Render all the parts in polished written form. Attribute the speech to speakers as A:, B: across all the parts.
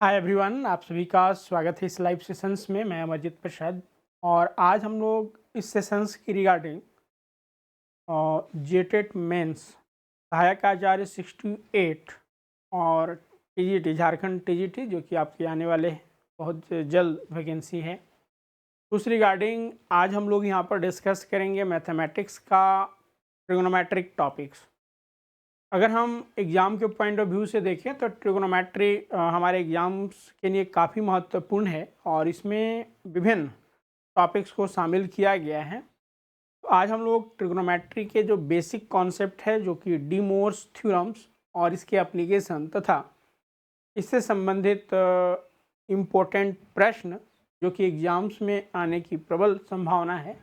A: Hi everyone, आप सभी का स्वागत है इस लाइव सेशंस में। मैं अमरजीत प्रसाद और आज हम लोग इस सेशंस की रिगार्डिंग जेटेट मेंस सहायक आचार्य 68 और टीजीटी झारखंड टीजीटी जो कि आपके आने वाले बहुत जल्द वैकेंसी है, उस रिगार्डिंग आज हम लोग यहाँ पर डिस्कस करेंगे मैथमेटिक्स का ट्रिग्नोमेट्रिक टॉपिक्स। अगर हम एग्ज़ाम के पॉइंट ऑफ व्यू से देखें तो ट्रिग्नोमेट्री हमारे एग्ज़ाम्स के लिए काफ़ी महत्वपूर्ण है और इसमें विभिन्न टॉपिक्स को शामिल किया गया है। तो आज हम लोग ट्रिग्नोमेट्री के जो बेसिक कॉन्सेप्ट है जो कि डी मोर्स थ्योरम्स और इसके एप्लीकेशन तथा इससे संबंधित इम्पोर्टेंट प्रश्न जो कि एग्ज़ाम्स में आने की प्रबल संभावना है,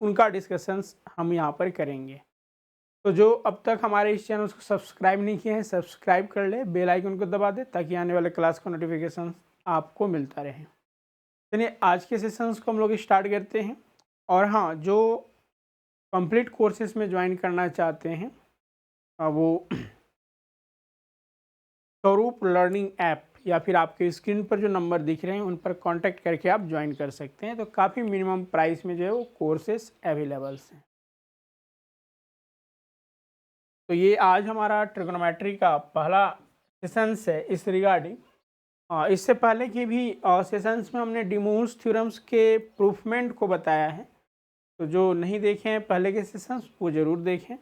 A: उनका डिस्कशंस हम यहाँ पर करेंगे। तो जो अब तक हमारे इस चैनल को सब्सक्राइब नहीं किए हैं, सब्सक्राइब कर ले, बेल आइकन को दबा दे ताकि आने वाले क्लास का नोटिफिकेशन आपको मिलता रहे। चलिए आज के सेशंस को हम लोग स्टार्ट करते हैं। और हाँ, जो कंप्लीट कोर्सेज में ज्वाइन करना चाहते हैं वो स्वरूप लर्निंग ऐप या फिर आपके स्क्रीन पर जो नंबर दिख रहे हैं उन पर कांटेक्ट करके आप ज्वाइन कर सकते हैं। तो काफ़ी मिनिमम प्राइस में जो है वो कोर्सेज अवेलेबल्स हैं। तो ये आज हमारा ट्रिग्नोमेट्री का पहला सेशंस है इस रिगार्डिंग। इससे पहले की भी सेशंस में हमने डी मोर्स थ्योरम्स के प्रूफमेंट को बताया है, तो जो नहीं देखे हैं पहले के सेशंस वो ज़रूर देखें।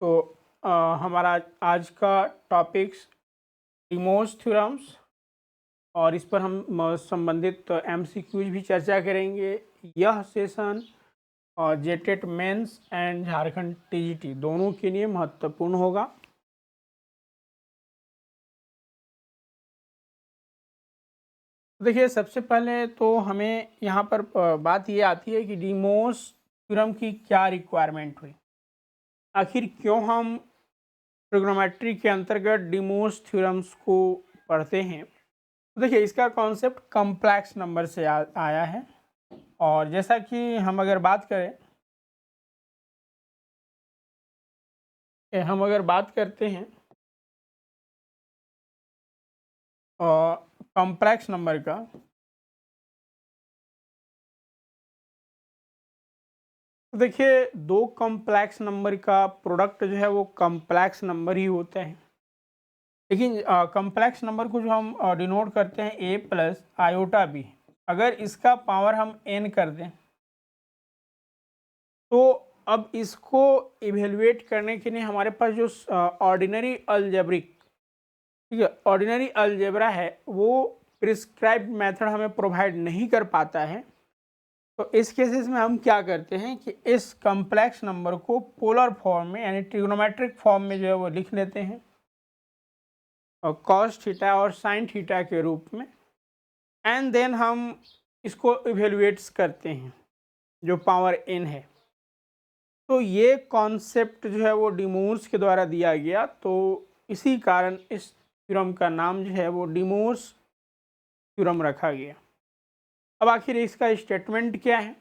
A: तो हमारा आज का टॉपिक्स डी मोर्स थ्योरम्स और इस पर हम संबंधित एमसीक्यूज भी चर्चा करेंगे। यह session JTET mains and Jharkhand TGT दोनों के लिए महत्वपूर्ण होगा। देखिए, सबसे पहले तो हमें यहाँ पर बात ये आती है कि डी मोर्स थ्योरम की क्या रिक्वायरमेंट हुई, आखिर क्यों हम ट्रिग्नोमेट्री के अंतर्गत डी मोर्स थ्योरम्स को पढ़ते हैं। तो देखिए, इसका कॉन्सेप्ट कॉम्प्लेक्स नंबर से आया है। और जैसा कि हम अगर बात करते हैं कॉम्प्लेक्स नंबर का, तो देखिए दो कॉम्प्लेक्स नंबर का प्रोडक्ट जो है वो कॉम्प्लेक्स नंबर ही होता है। लेकिन कॉम्प्लेक्स नंबर को जो हम डिनोट करते हैं ए प्लस आयोटा बी, अगर इसका पावर हम एन कर दें तो अब इसको इवेलुएट करने के लिए हमारे पास जो ऑर्डिनरी अलजेब्रिक, ठीक है, ऑर्डिनरी अलजेब्रा है वो प्रिस्क्राइब्ड मेथड हमें प्रोवाइड नहीं कर पाता है। तो इस केसेस में हम क्या करते हैं कि इस कॉम्प्लेक्स नंबर को पोलर फॉर्म में यानी ट्रिग्नोमेट्रिक फॉर्म में जो है वो लिख लेते हैं और कॉस थीटा और साइन थीटा के रूप में, एंड देन हम इसको इवेलुएट्स करते हैं जो पावर एन है। तो ये कॉन्सेप्ट जो है वो डी मोर्स के द्वारा दिया गया, तो इसी कारण इस थ्योरम का नाम जो है वो डी मोर्स थ्योरम रखा गया। अब आखिर इसका स्टेटमेंट क्या है,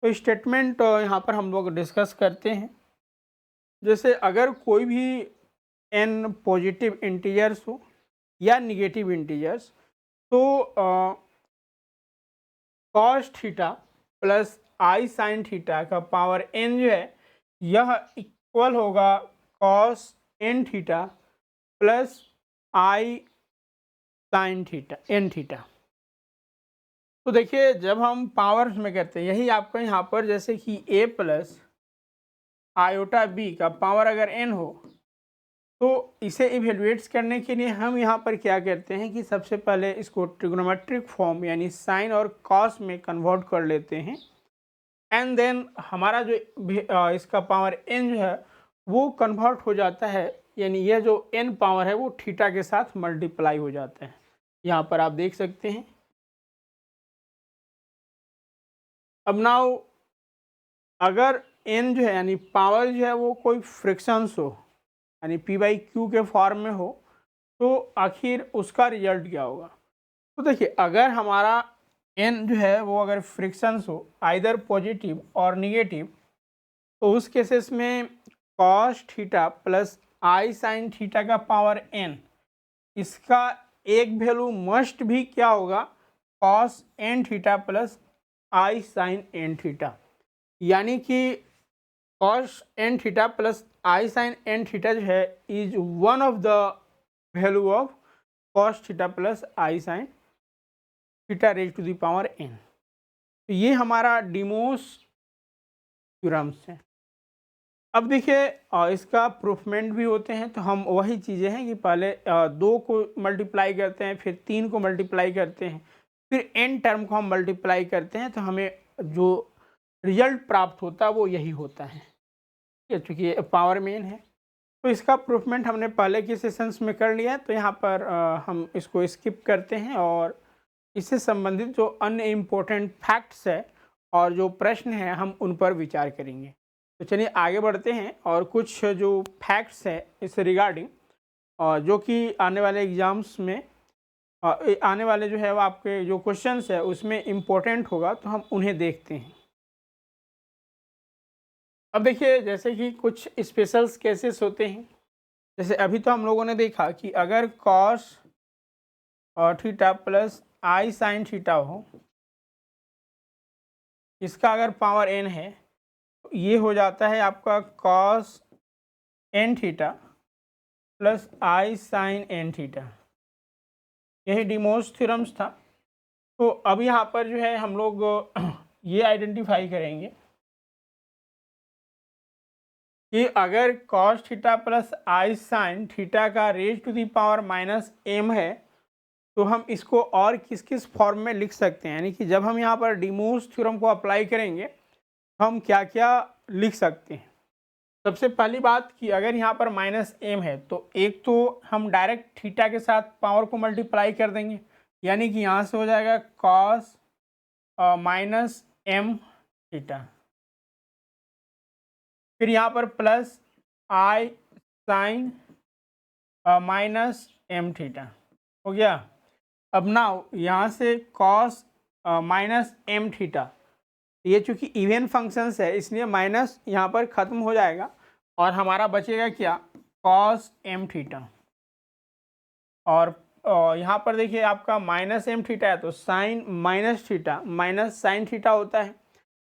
A: तो स्टेटमेंट यहाँ पर हम लोग डिस्कस करते हैं। जैसे अगर कोई भी एन पॉजिटिव इंटीजर्स हो या निगेटिव इंटीजर्स, तो cos theta plus i sine theta का पावर एन जो है यह इक्वल होगा cos n theta plus i sine theta N theta. तो देखिए, जब हम पावर्स में करते हैं, यही आपको यहाँ पर जैसे कि ए प्लस आयोटा बी का पावर अगर एन हो, तो इसे इवेलुएट्स करने के लिए हम यहाँ पर क्या करते हैं कि सबसे पहले इसको ट्रिग्नोमेट्रिक फॉर्म यानी साइन और कॉस में कन्वर्ट कर लेते हैं, एंड देन हमारा जो इसका पावर एन जो है वो कन्वर्ट हो जाता है, यानी यह जो एन पावर है वो थीटा के साथ मल्टीप्लाई हो जाता है। यहाँ पर आप देख सकते हैं। अब नाउ अगर एन जो है यानी पावर जो है वो कोई फ्रिक्शंस हो यानी पी बाई क्यू के फॉर्म में हो, तो आखिर उसका रिजल्ट क्या होगा। तो देखिए, अगर हमारा एन जो है वो अगर फ्रिक्शंस हो आइदर पॉजिटिव और निगेटिव, तो उस केसेस में cos theta plus i sine theta का पावर n, इसका एक वैल्यू मस्ट भी क्या होगा, cos n theta plus i sine N theta, यानी कि cos n theta plus i sine N theta जो है is one of the value of cos theta plus i sine theta raise to the power n। तो ये हमारा Deimos theorems है। अब देखिए इसका प्रूफमेंट भी होते हैं, तो हम वही चीज़ें हैं कि पहले 2 को मल्टीप्लाई करते हैं, फिर 3 को मल्टीप्लाई करते हैं, फिर n टर्म को हम मल्टीप्लाई करते हैं, तो हमें जो रिजल्ट प्राप्त होता है वो यही होता है, चूँकि पावर मेन है। तो इसका प्रूफमेंट हमने पहले के सेशंस में कर लिया है, तो यहाँ पर हम इसको स्किप करते हैं और इससे संबंधित जो अन्य इम्पोर्टेंट फैक्ट्स है और जो प्रश्न हैं हम उन पर विचार करेंगे। तो चलिए आगे बढ़ते हैं और कुछ जो फैक्ट्स है इस रिगार्डिंग जो कि आने वाले एग्ज़ाम्स में आने वाले जो है वो आपके जो क्वेश्चंस है उसमें इम्पोर्टेंट होगा, तो हम उन्हें देखते हैं। अब देखिए जैसे कि कुछ स्पेशल्स केसेस होते हैं, जैसे अभी तो हम लोगों ने देखा कि अगर cos theta plus i sine theta हो, इसका अगर पावर n है, तो ये हो जाता है आपका cos n theta plus i sine N theta. यही डिमोस थ्योरम्स था। तो अब यहाँ पर जो है हम लोग ये आइडेंटिफाई करेंगे कि अगर cos theta plus i sine theta का raise to the power minus m है, तो हम इसको और किस किस फॉर्म में लिख सकते हैं, यानी कि जब हम यहाँ पर डिमोस थ्योरम को अप्लाई करेंगे हम क्या क्या लिख सकते हैं। सबसे पहली बात कि अगर यहाँ पर माइनस m है, तो एक तो हम डायरेक्ट थीटा के साथ पावर को मल्टीप्लाई कर देंगे, यानी कि यहाँ से हो जाएगा कॉस माइनस m थीटा, फिर यहाँ पर plus i sine minus M theta हो गया। अब नाउ यहाँ से कॉस माइनस एम थीटा, ये चूँकि इवन फंक्शंस है इसलिए माइनस यहाँ पर ख़त्म हो जाएगा और हमारा बचेगा क्या, कॉस एम थीटा। और यहाँ पर देखिए आपका माइनस एम थीटा है, तो sine minus theta minus sine theta होता है,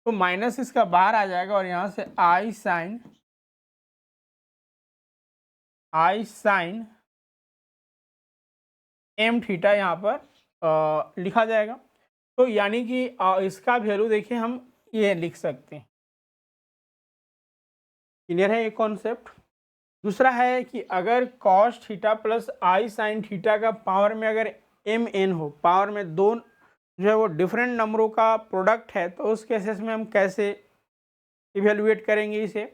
A: तो माइनस इसका बाहर आ जाएगा और यहाँ से आई साइन एम थीटा यहाँ पर लिखा जाएगा। तो यानी कि इसका वैल्यू देखिए हम ये लिख सकते हैं। क्लियर है ये कॉन्सेप्ट। दूसरा है कि अगर cos theta plus i sine theta का पावर में अगर एम एन हो, पावर में दो जो है वो डिफरेंट नंबरों का प्रोडक्ट है, तो उस केसेस में हम कैसे इवेलुएट करेंगे इसे।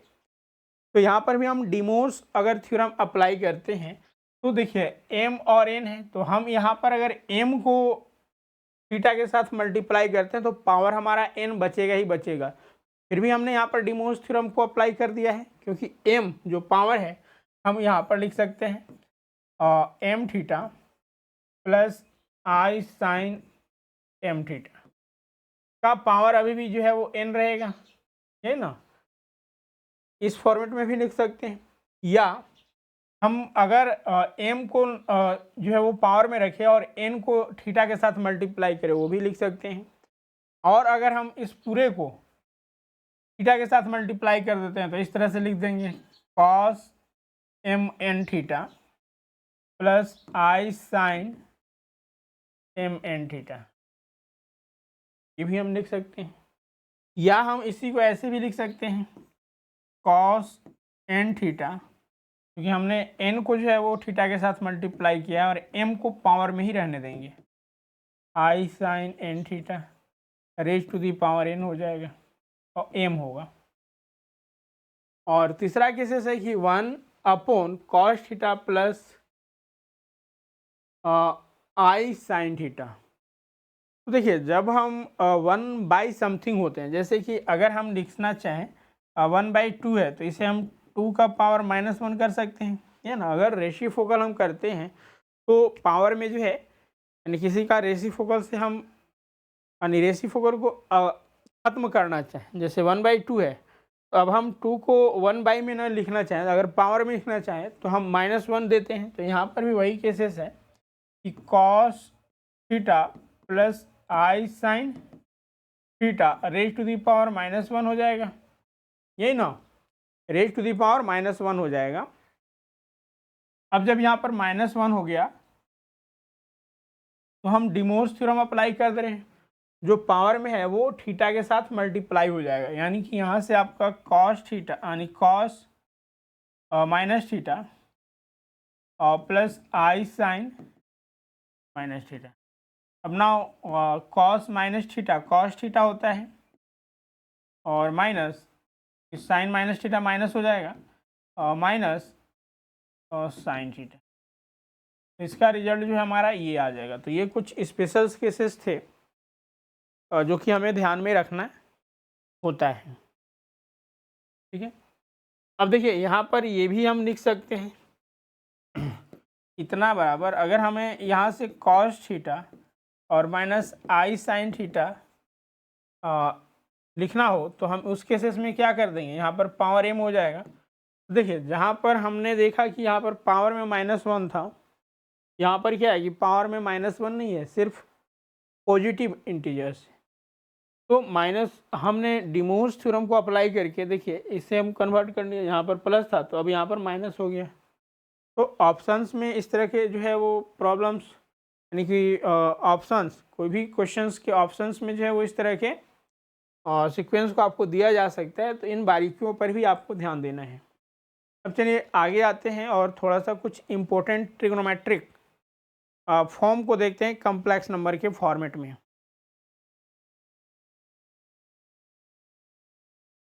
A: तो यहाँ पर भी हम डिमोस अगर थ्योरम अप्लाई करते हैं, तो देखिए m और n है, तो हम यहाँ पर अगर m को थीटा के साथ मल्टीप्लाई करते हैं तो पावर हमारा n बचेगा ही बचेगा। फिर भी हमने यहाँ पर डिमोस थ्योरम को अप्लाई कर दिया है, क्योंकि m जो पावर है हम यहाँ पर लिख सकते हैं m theta plus i sine M theta का पावर अभी भी जो है वो n रहेगा, है ना। इस फॉर्मेट में भी लिख सकते हैं, या हम अगर m को जो है वो पावर में रखें और n को थीटा के साथ मल्टीप्लाई करें, वो भी लिख सकते हैं। और अगर हम इस पूरे को थीटा के साथ मल्टीप्लाई कर देते हैं तो इस तरह से लिख देंगे cos M N theta plus i sine M N theta, ये भी हम लिख सकते हैं। या हम इसी को ऐसे भी लिख सकते हैं कॉस एन थीटा, क्योंकि हमने n को जो है वो थीटा के साथ मल्टीप्लाई किया है और m को पावर में ही रहने देंगे, i sine N theta raise to the power n हो जाएगा और m होगा। और तीसरा केसेस है कि 1 upon cos theta plus i sine theta. तो देखिए जब हम 1 बाई समथिंग होते हैं, जैसे कि अगर हम लिखना चाहें 1/2 है, तो इसे हम 2 का पावर -1 कर सकते हैं, है ना। अगर रेसिप्रोकल हम करते हैं तो पावर में जो है, यानी किसी का रेसिप्रोकल से हम यानी रेसिप्रोकल को ख़त्म करना चाहें, जैसे 1/2 है अब हम 2 को 1 में न लिखना चाहें, अगर पावर में लिखना चाहें तो हम -1 देते हैं। तो यहाँ पर भी वही केसेस है कि cos theta plus i sine theta raise to the power -1 हो जाएगा, यही ना, रेज टू दी पावर -1 हो जाएगा। अब जब यहाँ पर -1 हो गया तो हम डिमोर्स थ्योरम अप्लाई कर दे रहे हैं, जो पावर में है वो थीटा के साथ मल्टीप्लाई हो जाएगा, यानी कि यहाँ से आपका कॉस थीटा यानी कॉस माइनस थीटा और plus i sine minus theta. अब ना cos minus theta cos theta होता है और minus sine minus theta minus हो जाएगा और माइनस और साइन थीटा। इसका रिजल्ट जो है हमारा ये आ जाएगा। तो ये कुछ स्पेशल केसेस थे जो कि हमें ध्यान में रखना होता है, ठीक है। अब देखिए यहाँ पर ये भी हम लिख सकते हैं इतना बराबर, अगर हमें यहाँ से कॉस थीटा और माइनस आई साइन थीटा लिखना हो तो हम उस केसेस में क्या कर देंगे, यहाँ पर पावर m हो जाएगा। देखिए जहाँ पर हमने देखा कि यहाँ पर पावर में -1 था, यहाँ पर क्या है कि पावर में -1 नहीं है, सिर्फ पॉजिटिव इंटीजर्स। तो माइनस हमने डिमोर्स थ्योरम को अप्लाई करके देखिए इसे हम कन्वर्ट कर लिए, यहाँ पर प्लस था तो अब यहाँ पर माइनस हो गया। तो ऑप्शंस में इस तरह के जो है वो प्रॉब्लम्स, यानी कि ऑप्शंस, कोई भी क्वेश्चंस के ऑप्शंस में जो है वो इस तरह के सीक्वेंस को आपको दिया जा सकता है। तो इन बारीकियों पर भी आपको ध्यान देना है। अब चलिए आगे आते हैं और थोड़ा सा कुछ इम्पोर्टेंट ट्रिग्नोमेट्रिक फॉर्म को देखते हैं कम्प्लेक्स नंबर के फॉर्मेट में।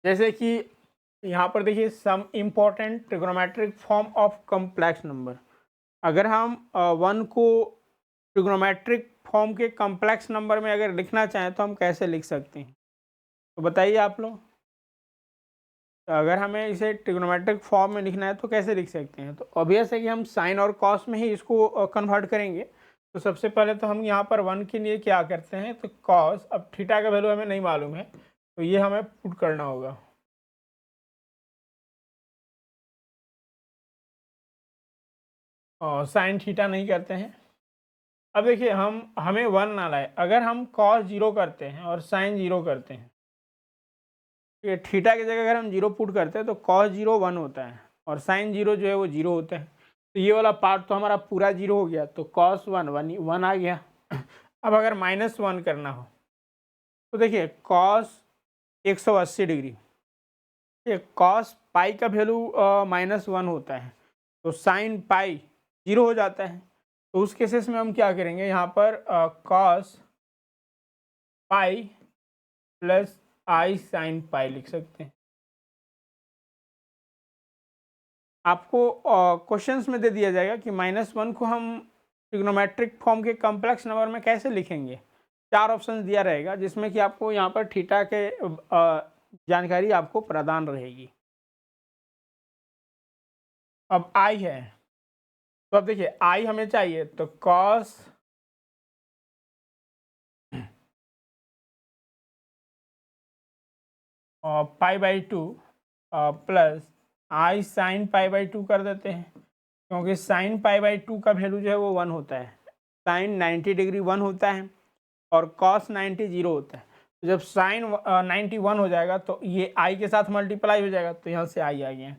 A: जैसे कि यहाँ पर देखिए some important trigonometric form of complex number. अगर हम 1 को ट्रिग्नोमेट्रिक फॉर्म के कम्प्लेक्स नंबर में अगर लिखना चाहें तो हम कैसे लिख सकते हैं, तो बताइए आप लोग। तो अगर हमें इसे ट्रिग्नोमेट्रिक फॉर्म में लिखना है तो कैसे लिख सकते हैं, तो ऑब्वियस है कि हम साइन और कॉस में ही इसको कन्वर्ट करेंगे। तो सबसे पहले तो हम यहाँ पर 1 के लिए क्या करते हैं, तो कॉस, अब थीटा का वैल्यू हमें नहीं मालूम है तो ये हमें पुट करना होगा। और साइन थीटा नहीं करते हैं। अब देखिए हमें 1 ना लाए, अगर हम कॉस 0 करते हैं और साइन 0 करते हैं, ये थीटा की जगह अगर हम 0 पुट करते हैं तो कॉस 0 1 होता है और साइन 0 जो है वो 0 होता है। तो ये वाला पार्ट तो हमारा पूरा 0 हो गया, तो कॉस 1 आ गया। अब अगर -1 करना हो तो देखिए कॉस 180 डिग्री, ये कॉस पाई का वैल्यू -1 होता है, तो साइन पाई 0 हो जाता है। तो उस केसेस में हम क्या करेंगे, यहाँ पर cos pi plus i sine पाई लिख सकते हैं। आपको क्वेश्चंस में दे दिया जाएगा कि -1 को हम ट्रिग्नोमेट्रिक फॉर्म के कॉम्प्लेक्स नंबर में कैसे लिखेंगे। 4 ऑप्शन दिया रहेगा जिसमें कि आपको यहाँ पर थीटा के जानकारी आपको प्रदान रहेगी। अब आई है, तो अब देखिए आई हमें चाहिए, तो कॉस π/2 प्लस आई साइन π/2 कर देते हैं, क्योंकि साइन π/2 का वैल्यू जो है वो 1 होता है। साइन 90 डिग्री 1 होता है और कॉस 90 0 होता है। तो जब साइन 91 हो जाएगा तो ये आई के साथ मल्टीप्लाई हो जाएगा, तो यहाँ से आई आ गया।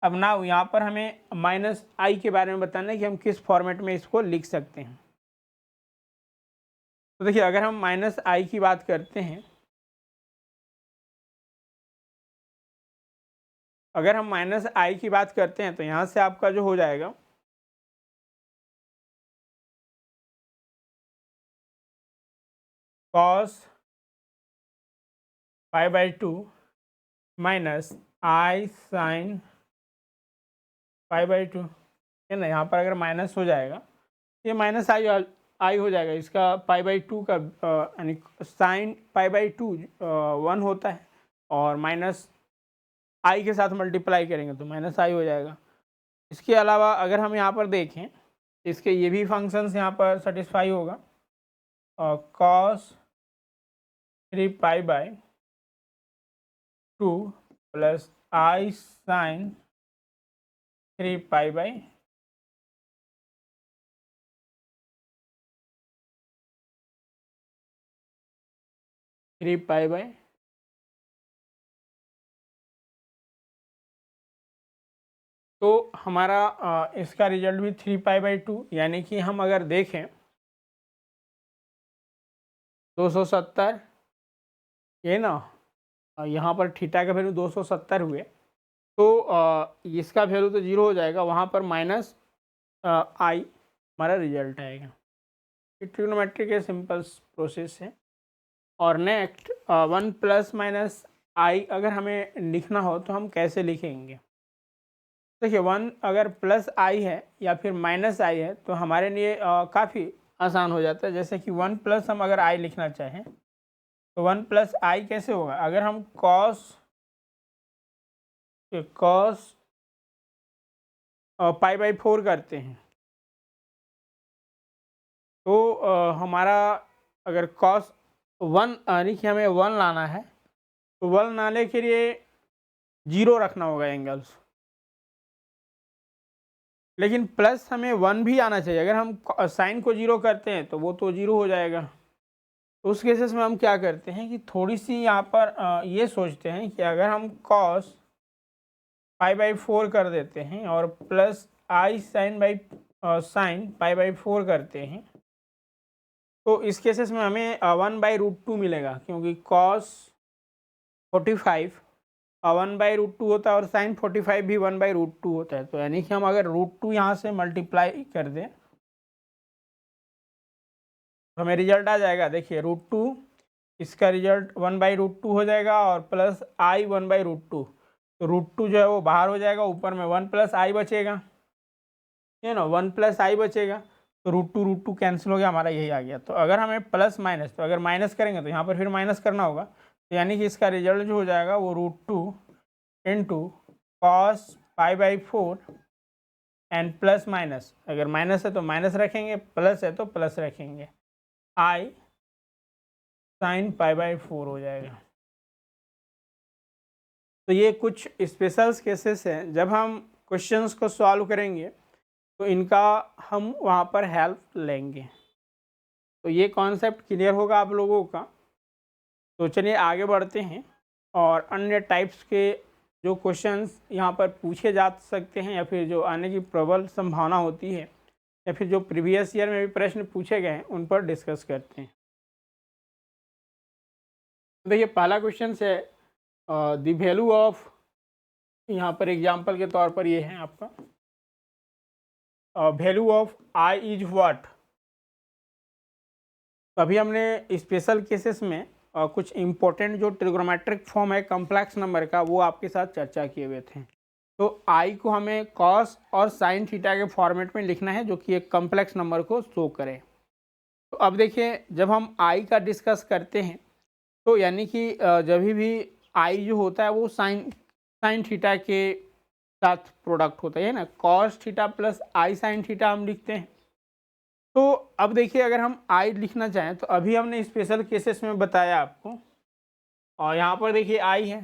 A: अब ना यहाँ पर हमें माइनस आई के बारे में बताना है कि हम किस फॉर्मेट में इसको लिख सकते हैं। तो देखिए अगर हम माइनस आई की बात करते हैं, अगर हम माइनस आई की बात करते हैं तो यहाँ से आपका जो हो जाएगा कॉस π/2 माइनस आई साइन π/2 है ना। यहाँ पर अगर माइनस हो जाएगा, ये माइनस आई हो जाएगा, इसका π/2 का यानी साइन π/2 1 होता है और माइनस आई के साथ मल्टीप्लाई करेंगे तो माइनस आई हो जाएगा। इसके अलावा अगर हम यहाँ पर देखें, इसके ये भी फंक्शंस यहाँ पर सेटिस्फाई होगा, और cos 3π/2 plus i sine 3 pi by तो हमारा इसका रिजल्ट भी 3 पाई/2, यानी कि हम अगर देखें 270, ये ना यहाँ पर थीटा का वैल्यू 270 हुए, तो इसका वैल्यू तो 0 हो जाएगा, वहाँ पर माइनस आई हमारा रिजल्ट आएगा। ये ट्रिग्नोमेट्री के सिंपल प्रोसेस है। और नेक्स्ट 1 प्लस माइनस आई अगर हमें लिखना हो तो हम कैसे लिखेंगे? देखिए 1 अगर प्लस आई है या फिर माइनस आई है तो हमारे लिए काफ़ी आसान हो जाता है। जैसे कि 1 प्लस हम अगर आई लिखना चाहें तो 1 प्लस आई कैसे होगा? अगर हम कॉस पाई/4 करते हैं तो हमारा अगर कॉस 1 यानी कि हमें 1 लाना है तो 1 लाने के लिए 0 रखना होगा एंगल्स, लेकिन प्लस हमें 1 भी आना चाहिए। अगर हम साइन को 0 करते हैं तो वो तो 0 हो जाएगा। तो उस केसेस में हम क्या करते हैं कि थोड़ी सी यहाँ पर ये सोचते हैं कि अगर हम कॉस पाई/4 कर देते हैं और प्लस आई साइन पाई/4 करते हैं तो इस केसेस में हमें 1/√2 मिलेगा, क्योंकि कॉस 45 1/√2 होता है और साइन 45 भी 1/√2 होता है। तो यानी कि हम अगर √2 यहाँ से मल्टीप्लाई कर दें तो हमें रिजल्ट आ जाएगा। देखिए √2, इसका रिजल्ट 1/√2 हो जाएगा और प्लस आई 1/√2, तो √2 जो है वो बाहर हो जाएगा, ऊपर में 1 प्लस आई बचेगा, ये ना 1 प्लस आई बचेगा, तो √2 कैंसिल हो गया, हमारा यही आ गया। तो अगर हमें प्लस माइनस, तो अगर माइनस करेंगे तो यहाँ पर फिर माइनस करना होगा, तो यानी कि इसका रिजल्ट जो हो जाएगा वो √2 इंटू कॉस पाई/4 एंड प्लस माइनस, अगर माइनस है तो माइनस रखेंगे, प्लस है तो प्लस रखेंगे, आई साइन पाई/4 हो जाएगा। तो ये कुछ स्पेशल्स केसेस हैं, जब हम क्वेश्चंस को सॉल्व करेंगे तो इनका हम वहाँ पर हेल्प लेंगे। तो ये कॉन्सेप्ट क्लियर होगा आप लोगों का। तो चलिए आगे बढ़ते हैं और अन्य टाइप्स के जो क्वेश्चंस यहाँ पर पूछे जा सकते हैं या फिर जो आने की प्रबल संभावना होती है या फिर जो प्रीवियस ईयर में भी प्रश्न पूछे गए हैं उन पर डिस्कस करते हैं। देखिए पहला क्वेश्चन है द वैल्यू ऑफ, यहाँ पर एग्जाम्पल के तौर पर ये है आपका value of I is what. अभी हमने स्पेशल केसेस में कुछ इम्पोर्टेंट जो ट्रिग्नोमेट्रिक फॉर्म है कॉम्प्लेक्स नंबर का वो आपके साथ चर्चा किए हुए थे। तो आई को हमें कॉस और साइन थीटा के फॉर्मेट में लिखना है जो कि एक कॉम्प्लेक्स नंबर को शो करे। तो अब देखिए जब हम आई का डिस्कस करते हैं तो यानी कि जब भी आई जो होता है वो साइन थीटा के साथ प्रोडक्ट होता है ना, cos theta plus i sine theta हम लिखते हैं। तो अब देखिए अगर हम आई लिखना चाहें तो अभी हमने स्पेशल केसेस में बताया आपको, और यहाँ पर देखिए आई है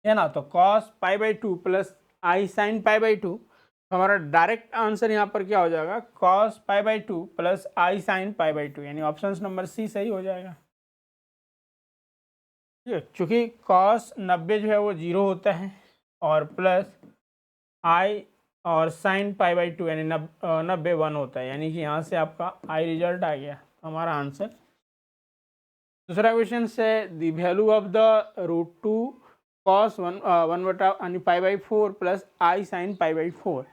A: ना, तो कॉस पाई/2 प्लस आई साइन पाई/2, तो हमारा डायरेक्ट आंसर यहाँ पर क्या हो जाएगा, कॉस पाई/2 प्लस आई साइन पाई/2, यानी ऑप्शन नंबर सी सही हो जाएगा। ठीक है, चूँकि कॉस 90 जो है वो 0 होता है और प्लस आई और साइन पाई/2 यानी 90 1 होता है, यानी कि यहाँ से आपका आई रिजल्ट आ गया हमारा आंसर। दूसरा क्वेश्चन से the value of the √2 cos 1/4 plus i sine पाई/4।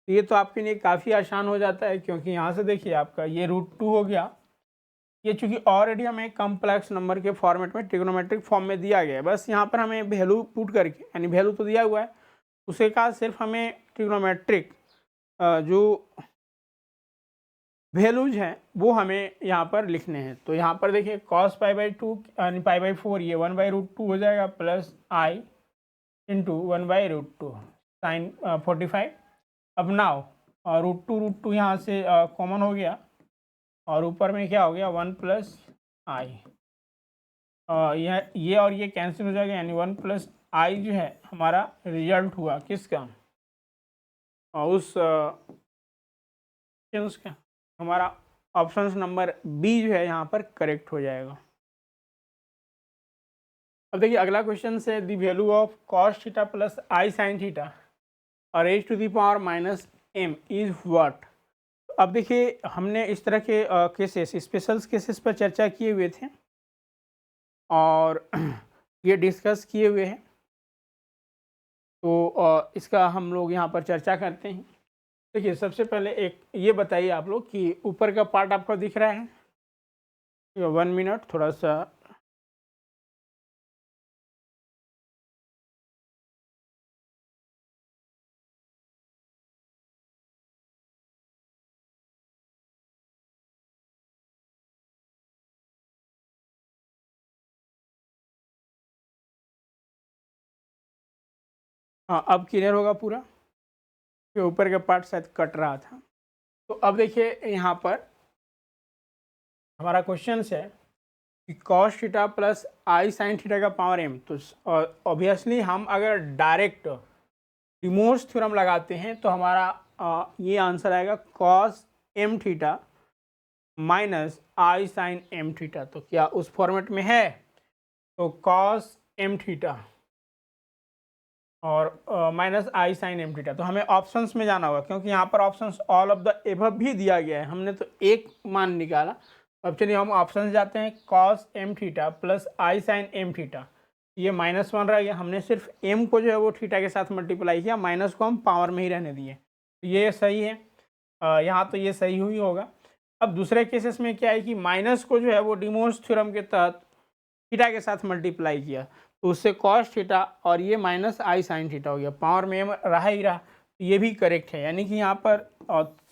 A: ये तो आपके लिए काफ़ी आसान हो जाता है, क्योंकि यहाँ से देखिए आपका ये √2 हो गया, ये चूँकि ऑलरेडी हमें कॉम्प्लेक्स नंबर के फॉर्मेट में ट्रिग्नोमेट्रिक फॉर्म में दिया गया है, बस यहाँ पर हमें वैल्यू पुट करके, यानी वैल्यू तो दिया हुआ है उसके का सिर्फ हमें ट्रिग्नोमेट्रिक जो वैल्यूज हैं वो हमें यहाँ पर लिखने हैं। तो यहाँ पर देखिए कॉस पाई/2 यानी पाई/4 ये 1/√2 हो जाएगा प्लस आई इंटू 1/√2 साइन 45। अब नाउ √2 यहाँ से कॉमन हो गया और ऊपर में क्या हो गया 1 प्लस आई। ये और ये कैंसिल हो जाएगा, यानी 1 प्लस आई जो है हमारा रिजल्ट हुआ किसका, उस का हमारा ऑप्शन नंबर बी जो है यहाँ पर करेक्ट हो जाएगा। अब देखिए अगला क्वेश्चन से the value of cos theta plus i sine theta और H to the power minus M is what. अब देखिए हमने इस तरह के केसेस, स्पेशल केसेस पर चर्चा किए हुए थे और ये डिस्कस किए हुए हैं, तो इसका हम लोग यहाँ पर चर्चा करते हैं। देखिए सबसे पहले एक ये बताइए आप लोग कि ऊपर का पार्ट आपको दिख रहा है, 1 मिनट थोड़ा सा हाँ अब क्लियर होगा पूरा, कि ऊपर का पार्ट शायद कट रहा था। तो अब देखिए यहाँ पर हमारा क्वेश्चन है कि cos theta plus i sine theta का पावर एम, तो ऑब्वियसली हम अगर डायरेक्ट डिमोर्स थ्योरम लगाते हैं तो हमारा ये आंसर आएगा कॉस एम थीटा माइनस आई साइन एम थीटा। तो क्या उस फॉर्मेट में है, तो कॉस एम थीटा और माइनस आई साइन एम थीटा। तो हमें ऑप्शंस में जाना होगा, क्योंकि यहाँ पर options all of the above भी दिया गया है, हमने तो एक मान निकाला। अब चलिए हम ऑप्शन जाते हैं, cos M theta plus i sine M theta, ये -1 रह गया, हमने सिर्फ एम को जो है वो थीटा के साथ मल्टीप्लाई किया, माइनस को हम पावर में ही रहने दिए, तो ये सही है। यहाँ तो ये सही ही होगा। अब दूसरे केसेस में क्या है कि माइनस को जो है वो डिमोर्स थ्योरम के तहत थीटा के साथ मल्टीप्लाई किया, तो उससे कॉस थीटा और ये माइनस आई साइन थीटा हो गया, पावर में एम रहा ही रहा, तो ये भी करेक्ट है। यानी कि यहाँ पर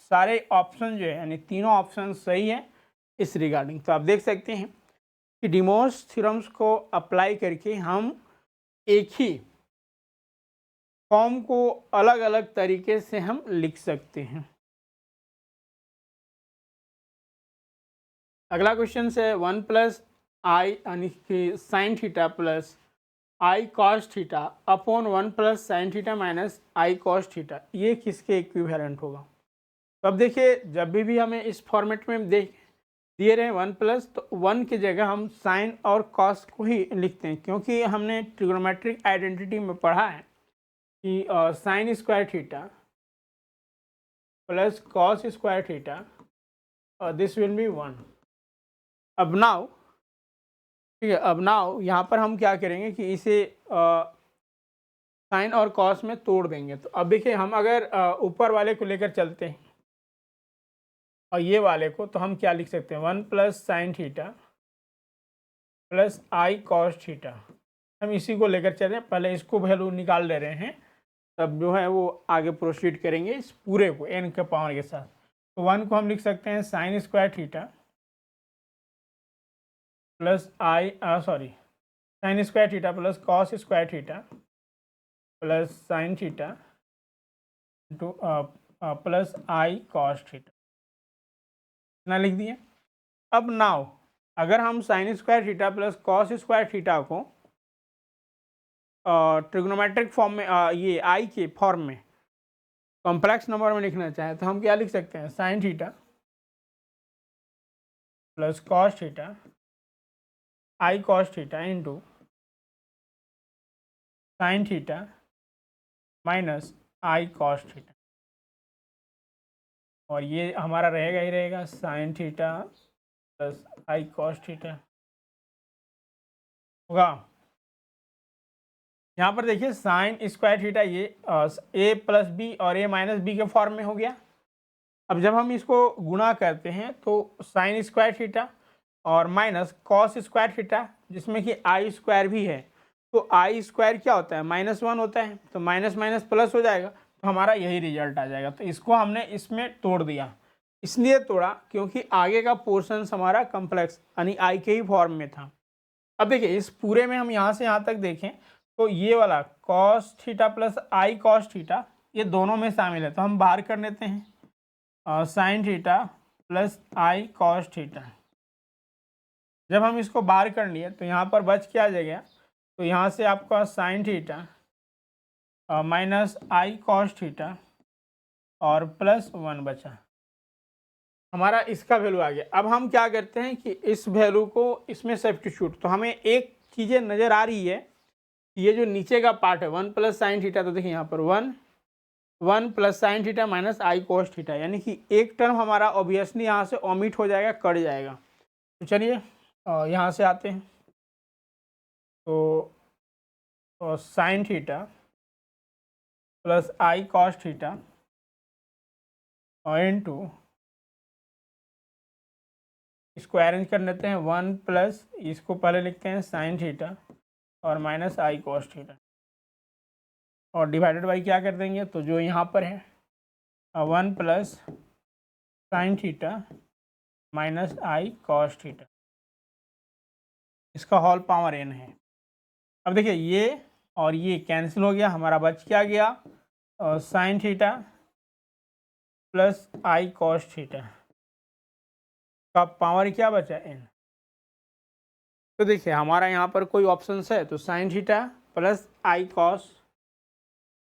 A: सारे ऑप्शन जो है, यानी तीनों ऑप्शन सही है इस रिगार्डिंग। तो आप देख सकते हैं कि डिमोर्स थ्योरम्स को अप्लाई करके हम एक ही फॉर्म को अलग अलग तरीके से हम लिख सकते हैं। अगला क्वेश्चन है 1 प्लस आई यानी कि sine theta plus i cos theta upon 1 plus sine theta minus i cos theta, ये किसके इक्विवेलेंट होगा। तो अब देखिए जब भी हमें इस फॉर्मेट में दिए रहे 1 प्लस, तो 1 की जगह हम साइन और कॉस को ही लिखते हैं, क्योंकि हमने ट्रिग्नोमेट्रिक आइडेंटिटी में पढ़ा है कि sign square theta plus cos square theta और दिस विल बी 1। अब नाउ ठीक है, अब नाउ यहाँ पर हम क्या करेंगे कि इसे साइन और कॉस में तोड़ देंगे। तो अब देखिए हम अगर ऊपर वाले को लेकर चलते हैं और ये वाले को, तो हम क्या लिख सकते हैं, 1 plus sine theta plus i cos theta, हम इसी को लेकर चल रहे हैं। पहले इसको वैल्यू निकाल ले रहे हैं, तब जो है वो आगे प्रोसीड करेंगे इस पूरे को n के पावर के साथ। तो 1 को हम लिख सकते हैं sine square theta plus sine square theta plus cos square theta plus sine theta two plus i cos theta, इतना लिख दिए। अब नाउ अगर हम sine square theta plus cos square theta को ट्रिग्नोमेट्रिक फॉर्म में ये आई के फॉर्म में कॉम्प्लेक्स नंबर में लिखना चाहें, तो हम क्या लिख सकते हैं, sine theta plus cos theta i cos theta into sine theta minus i cos theta, और ये हमारा रहेगा ही रहेगा sine theta plus i cos theta होगा। यहाँ पर देखिए साइन स्क्वायर थीटा ये ए प्लस बी और ए माइनस बी के फॉर्म में हो गया। अब जब हम इसको गुणा करते हैं तो साइन स्क्वायर थीटा और माइनस कॉस स्क्वायर थीटा, जिसमें कि आई स्क्वायर भी है, तो आई स्क्वायर क्या होता है, -1 होता है, तो माइनस माइनस प्लस हो जाएगा, तो हमारा यही रिजल्ट आ जाएगा। तो इसको हमने इसमें तोड़ दिया, इसलिए तोड़ा क्योंकि आगे का पोर्शन हमारा कम्प्लेक्स यानी आई के ही फॉर्म में था। अब देखिए इस पूरे में हम यहाँ से यहाँ तक देखें तो ये वाला cos theta plus i cos theta ये दोनों में शामिल है, तो हम बाहर कर लेते हैं sine theta plus i cos theta, जब हम इसको बाहर कर लिए तो यहाँ पर बच क्या आ जाएगा, तो यहाँ से आपका sign theta minus i cos theta और प्लस 1 बचा, हमारा इसका वैल्यू आ गया। अब हम क्या करते हैं कि इस वैल्यू को इसमें सब्स्टिट्यूट, तो हमें एक चीज़ें नज़र आ रही है, ये जो नीचे का पार्ट है 1 प्लस साइन थीटा, तो देखिए यहाँ पर 1 प्लस साइन थीटा माइनस आई कोस थीटा, यानी कि एक टर्म हमारा ऑब्वियसली यहाँ से ओमिट हो जाएगा, कट जाएगा। तो चलिए यहाँ से आते हैं, तो sign theta plus i cos theta और इनटू, इसको अरेंज कर लेते हैं 1 प्लस, इसको पहले लिखते हैं साइन थीटा और माइनस आई कॉस थीटा, और डिवाइडेड बाई क्या कर देंगे, तो जो यहाँ पर है 1 plus sine theta minus i cos theta, इसका होल पावर n है। अब देखिए ये और ये कैंसिल हो गया, हमारा बच क्या गया, sign theta plus i cos theta का पावर क्या बचा n। तो देखिए हमारा यहाँ पर कोई ऑप्शन है, तो sign theta plus i cos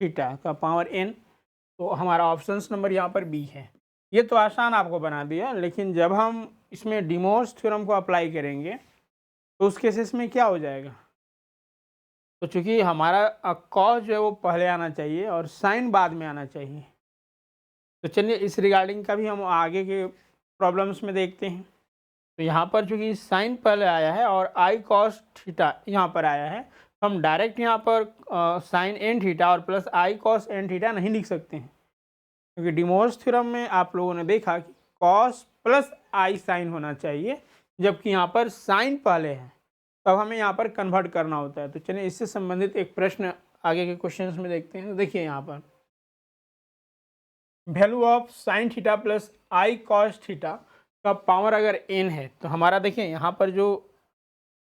A: theta का पावर n, तो हमारा ऑप्शन नंबर यहाँ पर बी है। ये तो आसान आपको बना दिया, लेकिन जब हम इसमें डिमोस थ्योरम को अप्लाई करेंगे तो उस केसेस में क्या हो जाएगा, तो चूंकि हमारा कॉस जो है वो पहले आना चाहिए और साइन बाद में आना चाहिए। तो चलिए इस रिगार्डिंग का भी हम आगे के प्रॉब्लम्स में देखते हैं। तो यहाँ पर चूंकि साइन पहले आया है और आई कॉस थीटा यहाँ पर आया है, तो हम डायरेक्ट यहाँ पर साइन एन थीटा और plus i cos n theta नहीं लिख सकते हैं, क्योंकि डिमोस थ्योरम में आप लोगों ने देखा कि कॉस प्लस आई साइन होना चाहिए, जबकि यहाँ पर साइन पहले है, तब हमें यहाँ पर कन्वर्ट करना होता है। तो चलिए इससे संबंधित एक प्रश्न आगे के क्वेश्चंस में देखते हैं। तो देखिए यहाँ पर value of sine theta plus i cos theta का पावर अगर n है, तो हमारा देखिए यहाँ पर जो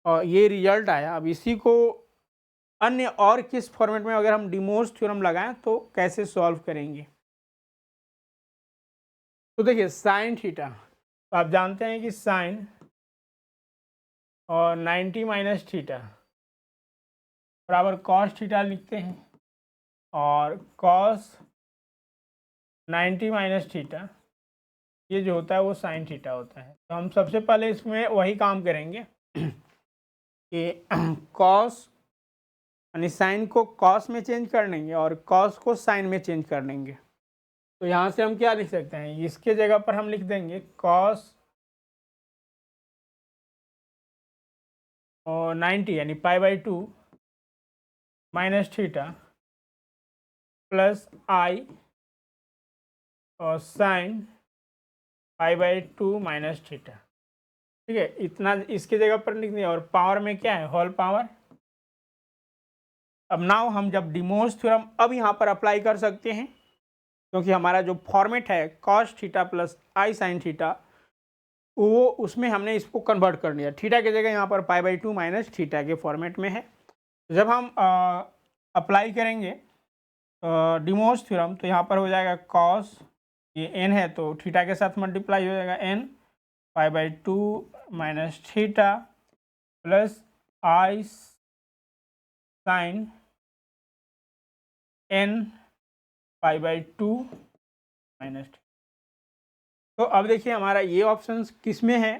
A: ये रिजल्ट आया, अब इसी को अन्य और किस फॉर्मेट में अगर हम डिमोस थ्योरम लगाएं तो कैसे सॉल्व करेंगे। तो देखिए साइन थीटा, तो आप जानते हैं कि साइन और 90 माइनस थीटा बराबर कॉस थीटा लिखते हैं, और कॉस 90 माइनस थीटा ये जो होता है वो साइन थीटा होता है। तो हम सबसे पहले इसमें वही काम करेंगे कि कॉस यानी साइन को कॉस में चेंज कर देंगे और कॉस को साइन में चेंज कर देंगे। तो यहाँ से हम क्या लिख सकते हैं, इसके जगह पर हम लिख देंगे कॉस और 90 यानी π/2 माइनस थीटा प्लस आई और साइन π/2 माइनस थीटा, ठीक है, इतना इसके जगह पर लिख दिया, और पावर में क्या है, होल पावर। अब नाउ हम जब डिमोस थ्योरम अब यहाँ पर अप्लाई कर सकते हैं, क्योंकि हमारा जो फॉर्मेट है cos theta plus i sine theta, वो उसमें हमने इसको कन्वर्ट कर लिया, थीटा की जगह यहाँ पर π/2 माइनस थीटा के फॉर्मेट में है। तो जब हम अप्लाई करेंगे डिमोस थ्योरम, तो यहाँ पर हो जाएगा कॉस, ये n है तो थीटा के साथ मल्टीप्लाई हो जाएगा n π/2 minus theta plus i sine n π/2 minus. तो अब देखिए हमारा ये ऑप्शन किस में है,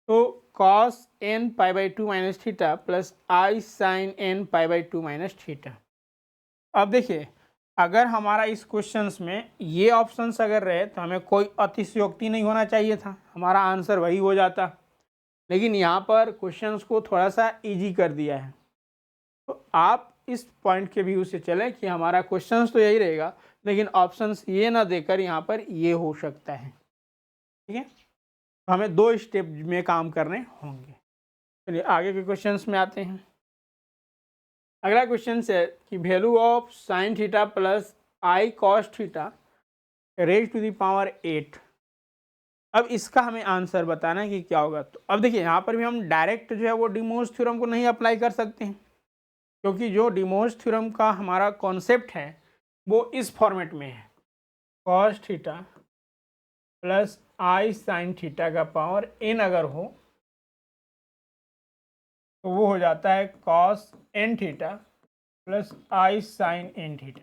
A: तो cos n π/2 minus theta plus i sine n π/2 minus theta. अब देखिए अगर हमारा इस क्वेश्चंस में ये ऑप्शंस अगर रहे तो हमें कोई अतिशयोक्ति नहीं होना चाहिए था, हमारा आंसर वही हो जाता, लेकिन यहाँ पर क्वेश्चंस को थोड़ा सा इजी कर दिया है। तो आप इस पॉइंट के व्यू से चलें कि हमारा क्वेश्चंस तो यही रहेगा, लेकिन ऑप्शंस ये ना देकर यहाँ पर ये हो सकता है, ठीक है। तो हमें 2 स्टेप में काम करने होंगे। चलिए आगे के क्वेश्चंस में आते हैं। अगला क्वेश्चन है कि value of sine theta plus i cos theta raise to the power 8। अब इसका हमें आंसर बताना है कि क्या होगा। तो अब देखिए यहाँ पर भी हम डायरेक्ट जो है वो डिमोस थ्योरम को नहीं अप्लाई कर सकते हैं, क्योंकि जो डिमोस थ्योरम का हमारा कॉन्सेप्ट है वो इस फॉर्मेट में है, cos theta plus i sine theta का पावर n अगर हो तो वो हो जाता है cos n theta plus i sine N theta.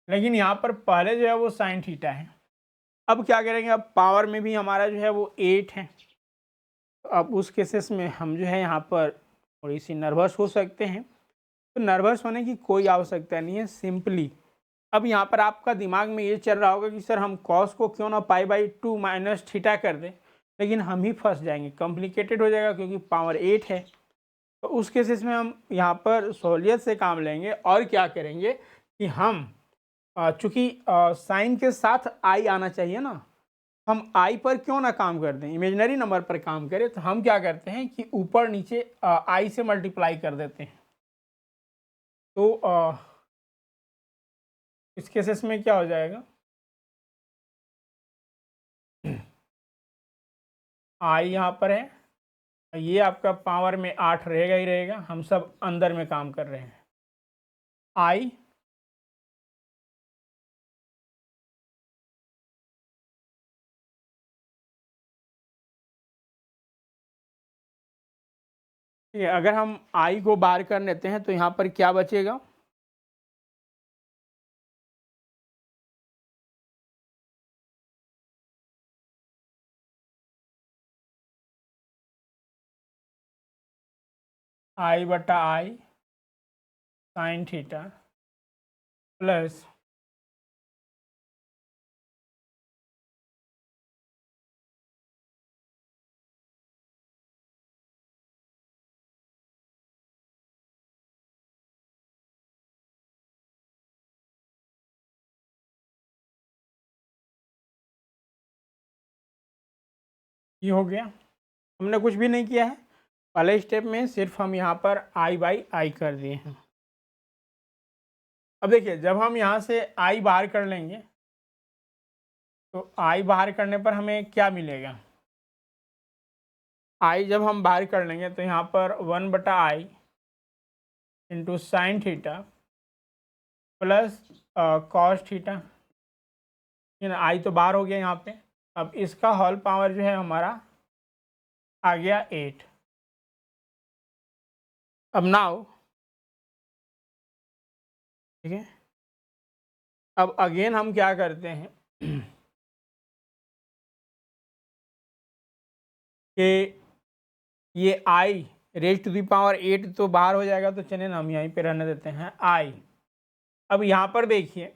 A: लेकिन यहाँ पर पहले जो है वो साइन थीटा है। अब क्या करेंगे, अब पावर में भी हमारा जो है वो 8 है। तो अब उस केसेस में हम जो है यहाँ पर थोड़ी सी नर्वस हो सकते हैं। तो नर्वस होने की कोई आवश्यकता नहीं है। सिंपली अब यहाँ पर आपका दिमाग में ये चल रहा होगा कि सर हम कॉस को क्यों ना π/2 माइनस थीटा कर दें, लेकिन हम ही फंस जाएंगे, कॉम्प्लिकेटेड हो जाएगा क्योंकि पावर 8 है। तो उस केसेस में हम यहाँ पर सहूलियत से काम लेंगे और क्या करेंगे कि हम चूँकि साइन के साथ आई आना चाहिए ना, हम आई पर क्यों ना काम कर दें, इमेजनरी नंबर पर काम करें। तो हम क्या करते हैं कि ऊपर नीचे आई से मल्टीप्लाई कर देते हैं। तो इस केसेस में क्या हो जाएगा, आई यहाँ पर है, ये आपका पावर में 8 रहेगा ही रहेगा, हम सब अंदर में काम कर रहे हैं। आई ठीक है, अगर हम आई को बाहर कर लेते हैं तो यहाँ पर क्या बचेगा, आई बटा आई साइन थीटा प्लस ये हो गया। हमने कुछ भी नहीं किया है, पहले स्टेप में सिर्फ हम यहाँ पर आई बाई आई कर दिए हैं। अब देखिए जब हम यहाँ से आई बाहर कर लेंगे तो आई बाहर करने पर हमें क्या मिलेगा, आई जब हम बाहर कर लेंगे तो यहाँ पर 1/i into sine theta plus cos theta, i तो बाहर हो गया यहाँ पे। अब इसका होल पावर जो है हमारा आ गया 8। अब नाउ ठीक है, अब अगेन हम क्या करते हैं कि ये आई रेज टू दी पावर 8 तो बाहर हो जाएगा, तो चलिए ना हम यहीं पे रहने देते हैं आई। अब यहाँ पर देखिए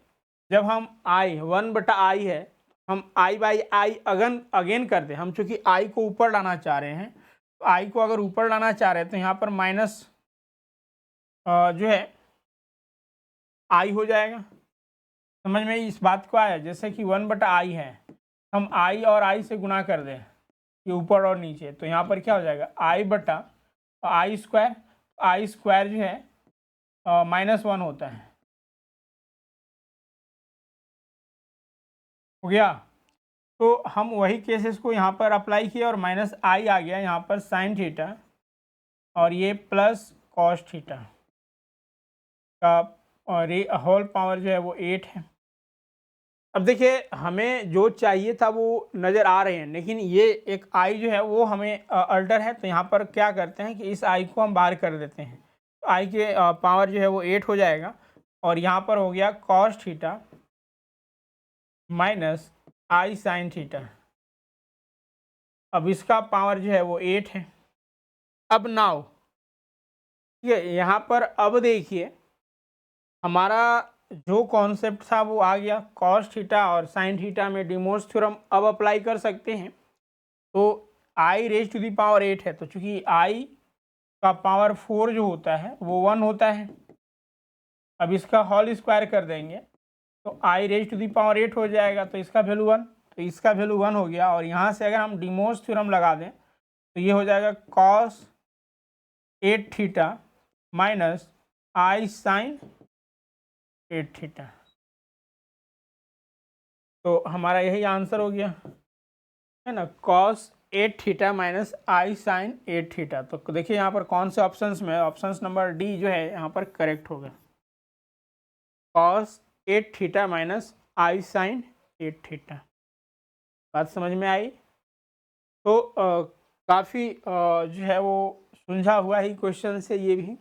A: जब हम आई 1/i है, हम आई बाई आई अगेन कर दें, हम चूँकि आई को ऊपर लाना चाह रहे हैं, तो आई को अगर ऊपर लाना चाह रहे हैं तो यहाँ पर माइनस जो है आई हो जाएगा। समझ में इस बात को आया, जैसे कि 1/i है, हम आई और आई से गुना कर दें ये ऊपर और नीचे, तो यहाँ पर क्या हो जाएगा आई बटा आई स्क्वायर। आई स्क्वायर जो है -1 होता है, हो गया। तो हम वही केसेस को यहाँ पर अप्लाई किए और -i आ गया यहाँ पर साइन थीटा, और ये प्लस कॉस थीटा का और ये होल पावर जो है वो 8 है। अब देखिए हमें जो चाहिए था वो नज़र आ रहे हैं, लेकिन ये एक आई जो है वो हमें अल्टर है। तो यहाँ पर क्या करते हैं कि इस आई को हम बाहर कर देते हैं, तो आई के पावर जो है वो 8 हो जाएगा, और यहाँ पर हो गया कॉस थीटा माइनस आई साइन थीटा। अब इसका पावर जो है वो 8 है। अब नाउ ये यहाँ पर अब देखिए हमारा जो कॉन्सेप्ट था वो आ गया, कॉस थीटा और साइन थीटा में डिमोस थ्योरम अब अप्लाई कर सकते हैं। तो आई रेज टू दी पावर 8 है, तो चूंकि आई का पावर 4 जो होता है वो 1 होता है। अब इसका होल स्क्वायर कर देंगे तो आई रेज टू दी पावर 8 हो जाएगा, तो इसका वैल्यू 1, तो इसका वैल्यू 1 हो गया। और यहाँ से अगर हम डिमोस थ्योरम लगा दें तो ये हो जाएगा कॉस 8 थीटा माइनस आई साइन 8 थीटा। तो हमारा यही आंसर हो गया है ना, कॉस 8 थीटा माइनस आई साइन 8 थीटा। तो देखिए यहाँ पर कौन से ऑप्शंस में, ऑप्शंस नंबर डी जो है यहाँ पर करेक्ट होगा, कॉस 8 थीटा माइनस आई साइन 8 थीटा। बात समझ में आई। तो काफ़ी जो है वो सुलझा हुआ ही क्वेश्चन से ये भी।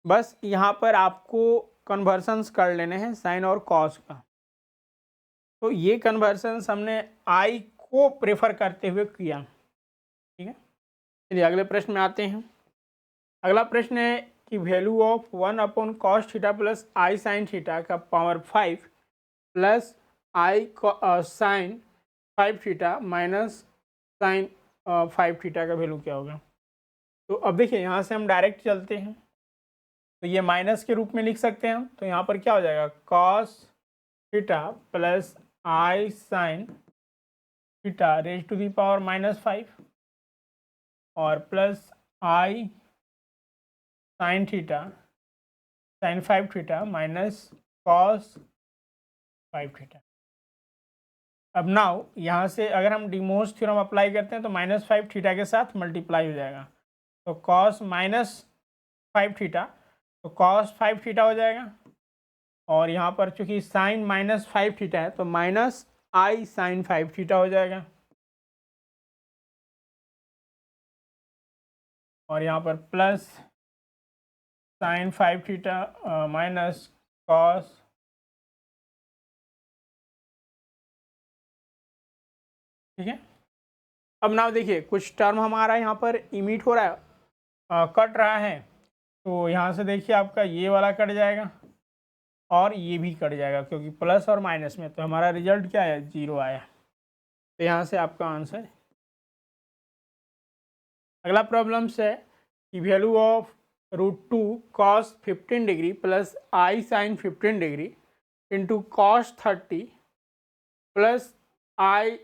A: बस यहाँ पर आपको कन्वर्सन्स कर लेने हैं साइन और कॉस का। तो ये कन्वर्सन्स हमने आई को प्रेफर करते हुए किया। ठीक है, चलिए अगले प्रश्न में आते हैं। अगला प्रश्न है कि value of 1/cos theta plus i sine theta का power 5 plus i sine 5 theta minus sine 5 theta का वैल्यू क्या होगा। तो अब देखिए यहाँ से हम डायरेक्ट चलते हैं, तो ये माइनस के रूप में लिख सकते हैं हम। तो यहाँ पर क्या हो जाएगा, cos theta plus i sine theta raise to the power -5 और plus i sine theta sine 5 theta minus cos 5 theta. अब नाउ यहाँ से अगर हम डिमोस थ्योरम अप्लाई करते हैं तो -5 थीटा के साथ मल्टीप्लाई हो जाएगा, तो कॉस -5 थीटा, तो कॉस 5 थीटा हो जाएगा। और यहाँ पर चूंकि साइन -5 थीटा है तो माइनस आई साइन 5 थीटा हो जाएगा। और यहाँ पर plus sign 5 theta minus cos, ठीक है। अब ना देखिए कुछ टर्म हमारा यहाँ पर इमिट हो रहा है, कट रहा है। तो यहाँ से देखिए आपका ये वाला कट जाएगा और ये भी कट जाएगा, क्योंकि प्लस और माइनस में, तो हमारा रिजल्ट क्या है, 0 आया। तो यहाँ से आपका आंसर। अगला प्रॉब्लम्स है कि value of √2 cos 15 degree plus i sine 15 degree into cos 30 plus i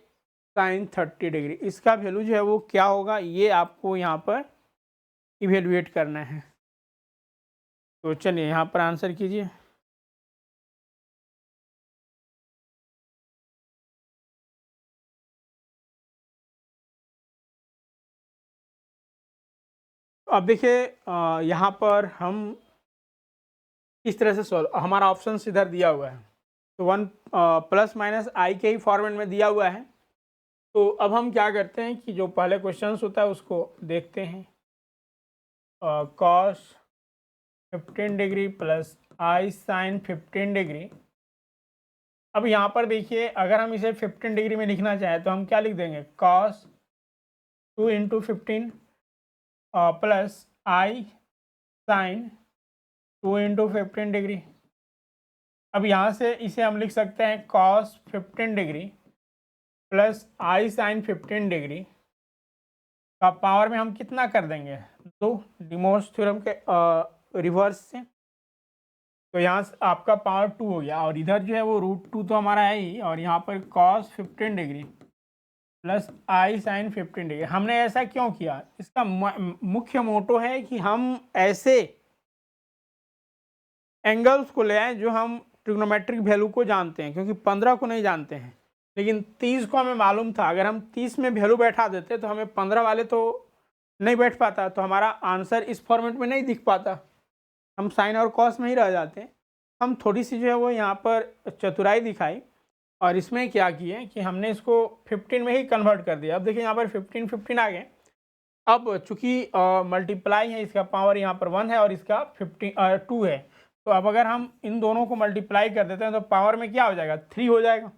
A: sine 30 degree, इसका वैल्यू जो है वो क्या होगा, ये आपको यहाँ पर इवेलुएट करना है। तो चलिए यहाँ पर आंसर कीजिए। अब देखिए यहाँ पर हम इस तरह से सॉल्व, हमारा ऑप्शन इधर दिया हुआ है, तो 1 प्लस माइनस आई के ही फॉर्मेट में दिया हुआ है। तो अब हम क्या करते हैं कि जो पहले क्वेश्चंस होता है उसको देखते हैं। Cos 15 degree plus i sine 15 degree. अब यहाँ पर देखिए अगर हम इसे 15 डिग्री में लिखना चाहें तो हम क्या लिख देंगे, cos 2 into 15 plus i sine 2 into 15 degree. अब यहाँ से इसे हम लिख सकते हैं cos 15 degree plus i sine 15 degree का पावर में हम कितना कर देंगे, 2, डिमोस थ्योरम के रिवर्स से। तो यहाँ से आपका पावर 2 हो गया, और इधर जो है वो √2 तो हमारा है ही, और यहाँ पर cos 15 degree plus i sine 15 degree. हमने ऐसा क्यों किया, इसका मुख्य मोटो है कि हम ऐसे एंगल्स को ले आए जो हम ट्रिग्नोमेट्रिक वैल्यू को जानते हैं, क्योंकि 15 को नहीं जानते हैं, लेकिन 30 को हमें मालूम था। अगर हम 30 में वैल्यू बैठा देते तो हमें 15 वाले तो नहीं बैठ पाता, तो हमारा आंसर इस फॉर्मेट में नहीं दिख पाता, हम साइन और कॉस में ही रह जाते। हम थोड़ी सी जो है वो यहाँ पर चतुराई दिखाई, और इसमें क्या किए कि हमने इसको 15 में ही कन्वर्ट कर दिया। अब देखिए यहाँ पर 15 आ गए। अब चूँकि मल्टीप्लाई है, इसका पावर यहाँ पर 1 है और इसका 2 है, तो अब अगर हम इन दोनों को मल्टीप्लाई कर देते हैं तो पावर में क्या हो जाएगा, 3 हो जाएगा।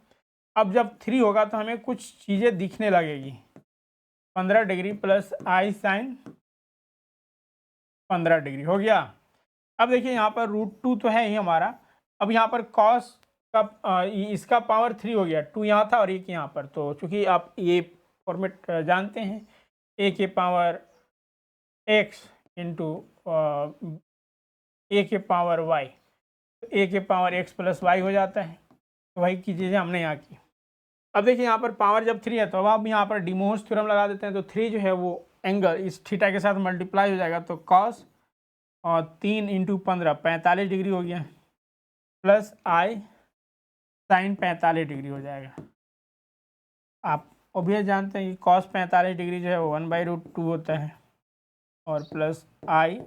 A: अब जब 3 होगा तो हमें कुछ चीज़ें दिखने लगेगी। 15 degree plus i sine 15 degree हो गया। अब देखिए यहाँ पर √2 तो है ही हमारा। अब यहाँ पर कॉस का इसका पावर 3 हो गया, 2 यहाँ था और 1 यहाँ पर। तो चूँकि आप ये फॉर्मेट जानते हैं, a के पावर x इंटू a के पावर y, a के पावर x प्लस y हो जाता है। तो वही की चीज़ें हमने यहाँ की। अब देखिए यहाँ पर पावर जब 3 है तो अब आप यहाँ पर डिमोस थ्योरम लगा देते हैं, तो 3 जो है वो एंगल इस थीटा के साथ मल्टीप्लाई हो जाएगा, तो कॉस और 3 इंटू 15 45 डिग्री हो गया, प्लस आई साइन 45 डिग्री हो जाएगा। आप ऑब्वियस जानते हैं कि कॉस 45 डिग्री जो है वो 1/√2 होता है, और प्लस आई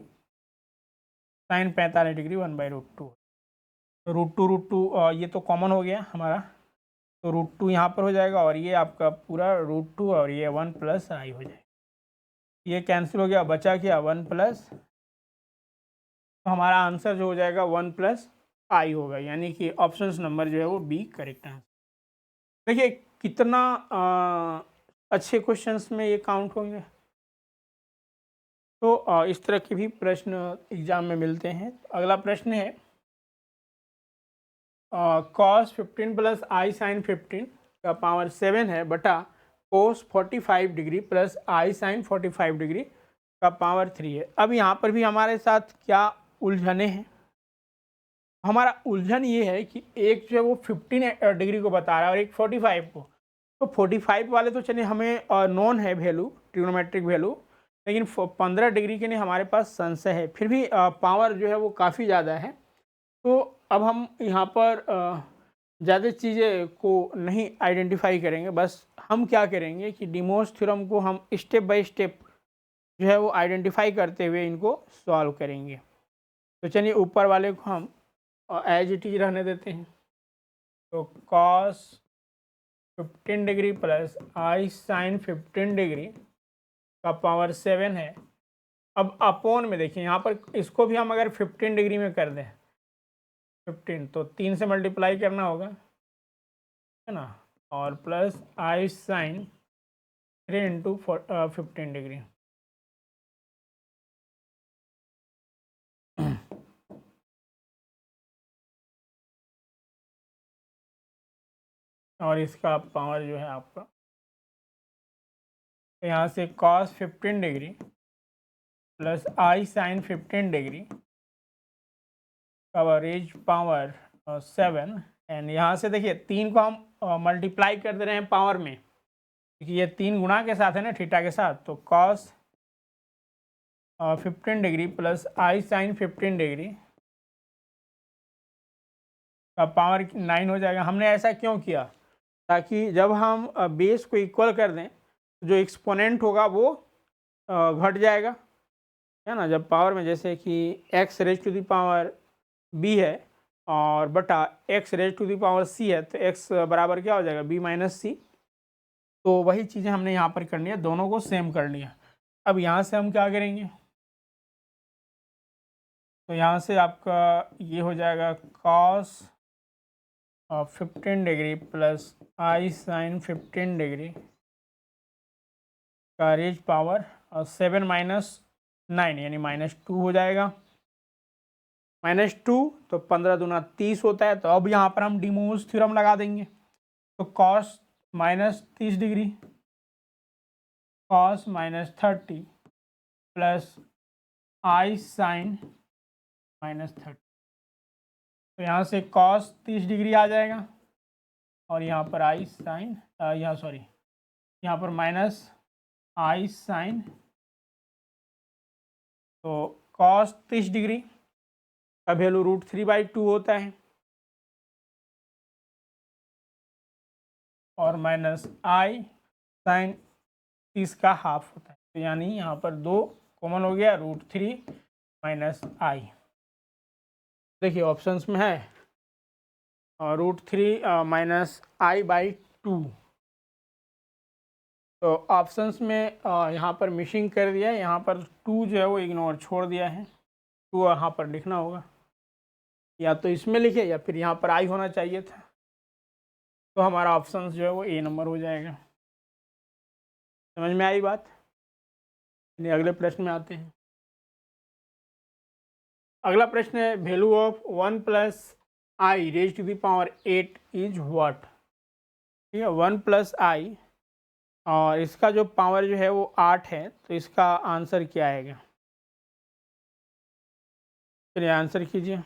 A: साइन 45 डिग्री 1/√2। तो √2 ये तो कॉमन हो गया हमारा, तो √2 यहाँ पर हो जाएगा, और ये आपका पूरा √2 और ये 1 प्लस आई हो जाएगा। ये कैंसिल हो गया, बचा क्या 1 प्लस, तो हमारा आंसर जो हो जाएगा 1 प्लस आई होगा, यानी कि ऑप्शन नंबर जो है वो बी करेक्ट आंसर। देखिए कितना अच्छे क्वेश्चंस में ये काउंट होंगे। तो इस तरह के भी प्रश्न एग्जाम में मिलते हैं। अगला प्रश्न है कॉस 15 प्लस आई साइन 15 का पावर 7 है बटा कोस 45 degree plus i sign 45 degree का पावर 3 है। अब यहाँ पर भी हमारे साथ क्या उलझने हैं? हमारा उलझन ये है कि एक जो है वो 15 डिग्री को बता रहा है और एक 45 को। तो 45 वाले तो चलिए हमें नॉन है वैल्यू, ट्रिग्नोमेट्रिक वैल्यू, लेकिन 15 डिग्री के लिए हमारे पास संशय है। फिर भी पावर जो है वो काफ़ी ज़्यादा है। तो अब हम यहाँ पर ज़्यादा चीज़ें को नहीं आइडेंटिफाई करेंगे, बस हम क्या करेंगे कि डिमोस थ्योरम को हम स्टेप बाय स्टेप जो है वो आइडेंटिफाई करते हुए इनको सॉल्व करेंगे। तो चलिए ऊपर वाले को हम एज इट इज रहने देते हैं। तो cos 15 degree plus i sine 15 degree का पावर 7 है। अब अपोन में देखिए, यहाँ पर इसको भी हम अगर 15 डिग्री में कर दें 15, तो 3 से मल्टीप्लाई करना होगा, है ना, और plus i sine 3 into 15 degree. और इसका पावर जो है आपका यहाँ से cos 15 degree plus i sine 15 degree का रेज पावर 7, एंड यहाँ से देखिए 3 को हम मल्टीप्लाई कर दे रहे हैं पावर में, क्योंकि ये 3 गुणा के साथ है ना थीटा के साथ। तो cos 15 degree plus i sine 15 degree का पावर 9 हो जाएगा। हमने ऐसा क्यों किया? ताकि जब हम बेस को इक्वल कर दें तो जो एक्सपोनेंट होगा वो घट जाएगा, है ना। जब पावर में जैसे कि x raise to the power b है और बटा x raise to the power c है, तो x बराबर क्या हो जाएगा b माइनस सी। तो वही चीज़ें हमने यहाँ पर करनी है, दोनों को सेम कर लिया। अब यहाँ से हम क्या करेंगे, तो यहाँ से आपका ये हो जाएगा cos 15 degree plus i sine 15 degree का रेज पावर 7 माइनस 9 यानी -2 हो जाएगा। -2 तो 15 दूना 30 होता है। तो अब यहाँ पर हम डिमोस थ्योरम लगा देंगे। तो cos -30 degree cos -30 plus i sine -30, तो यहाँ से कॉस 30 डिग्री आ जाएगा और यहाँ पर आई साइन यहाँ पर माइनस आई साइन, तो कॉस 30 डिग्री का वैल्यू √3/2 होता है और माइनस आई साइन 30 का हाफ होता है। तो यानी यहाँ पर 2 कॉमन हो गया, √3 माइनस आई। देखिए ऑप्शंस में है √3 माइनस आई/2। तो ऑप्शंस में यहाँ पर मिसिंग कर दिया है, यहाँ पर 2 जो है वो इग्नोर छोड़ दिया है। 2 यहाँ पर लिखना होगा, या तो इसमें लिखे या फिर यहाँ पर आई होना चाहिए था। तो हमारा ऑप्शन जो है वो ए नंबर हो जाएगा। समझ में आई बात? अगले प्रश्न में आते हैं। अगला प्रश्न है value of 1 plus i raise to the power 8 is what. ठीक है, 1 प्लस आई और इसका जो पावर जो है वो 8 है, तो इसका आंसर क्या आएगा? चलिए आंसर कीजिए।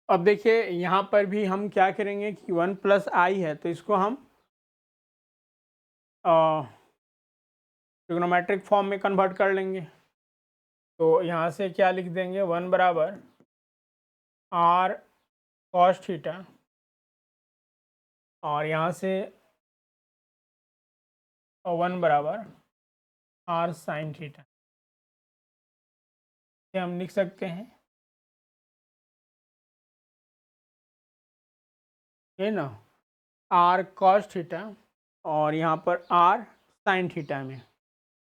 A: अब देखिए यहाँ पर भी हम क्या करेंगे कि 1 प्लस आई है, तो इसको हम ट्रिग्नोमेट्रिक फॉर्म में कन्वर्ट कर लेंगे। तो यहाँ से क्या लिख देंगे, 1 बराबर आर कॉस थीटा, और यहाँ से 1 बराबर आर साइन थीटा, ये हम लिख सकते हैं, ये ना, आर कॉस थीटा और यहाँ पर आर साइन थीटा में।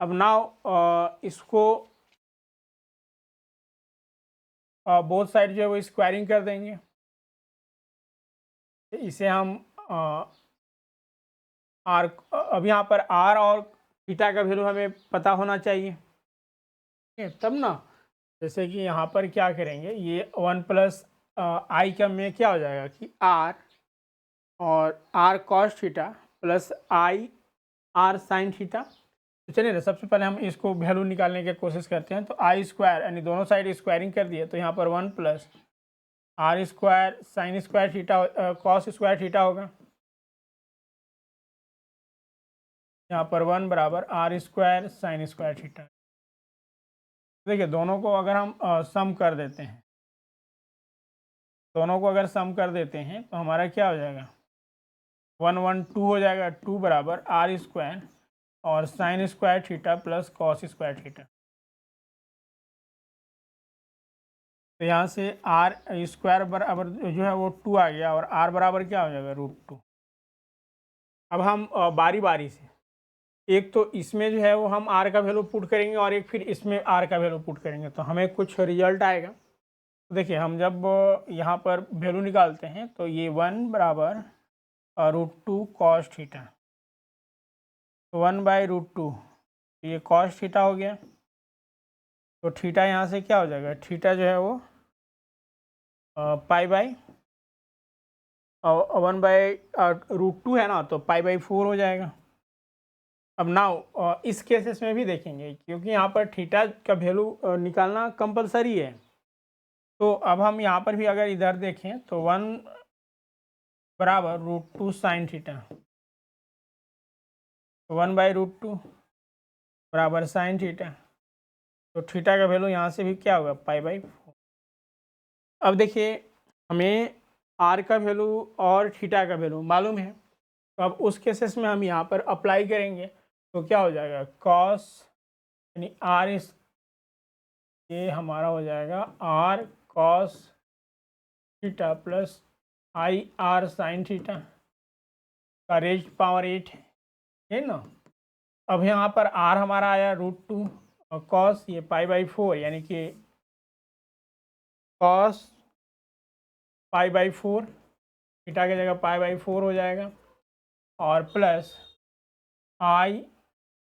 A: अब नाउ इसको बोथ साइड जो है वो स्क्वायरिंग कर देंगे। इसे हम आर, अब यहाँ पर आर और थीटा का वैल्यू हमें पता होना चाहिए, ठीक है, तब ना, जैसे कि यहाँ पर क्या करेंगे, ये 1 प्लस आई का में क्या हो जाएगा कि आर और r cos theta plus i r sine theta. तो चलिए ना, सबसे पहले हम इसको वैल्यू निकालने की कोशिश करते हैं। तो आई स्क्वायर यानी दोनों साइड स्क्वायरिंग कर दिए, तो यहाँ पर 1 plus r square sine square theta cos square theta होगा। यहाँ पर 1 बराबर r square sine square theta. देखिए दोनों को अगर हम सम कर देते हैं, दोनों को अगर सम कर देते हैं तो हमारा क्या हो जाएगा, 1 1 2 हो जाएगा। 2 बराबर आर स्क्वायर और sign square theta plus cos square theta. तो यहाँ से आर स्क्वायर बराबर जो है वो 2 आ गया और आर बराबर क्या हो जाएगा, √2। अब हम बारी बारी से, एक तो इसमें जो है वो हम आर का वैल्यू पुट करेंगे और एक फिर इसमें आर का वैल्यू पुट करेंगे, तो हमें कुछ रिजल्ट आएगा। तो देखिए हम जब यहाँ पर वैल्यू निकालते हैं तो ये 1 बराबर √2 कॉस थीटा, 1/√2, ये कॉस थीटा हो गया। तो थीटा यहाँ से क्या हो जाएगा, थीटा जो है वो पाई बाई 1/√2 है ना, तो पाई/4 हो जाएगा। अब नाउ इस केसेस में भी देखेंगे, क्योंकि यहाँ पर थीटा का वैल्यू निकालना कंपलसरी है। तो अब हम यहाँ पर भी अगर इधर देखें तो 1 बराबर √2 साइन थीटा, 1/√2 बराबर साइन थीटा। तो थीटा का वैल्यू यहाँ से भी क्या होगा, पाई/4। अब देखिए हमें आर का वैल्यू और थीटा का वैल्यू मालूम है, तो अब उस केसेस में हम यहाँ पर अप्लाई करेंगे तो क्या हो जाएगा, कॉस यानी आर इस, ये हमारा हो जाएगा r cos theta plus i r sine theta का रेज पावर 8 है ना। अब यहाँ पर आर हमारा आया √2 और कॉस ये पाई/4 यानी कि कॉस पाई/4, थीटा की जगह पाई/4 हो जाएगा, और प्लस आई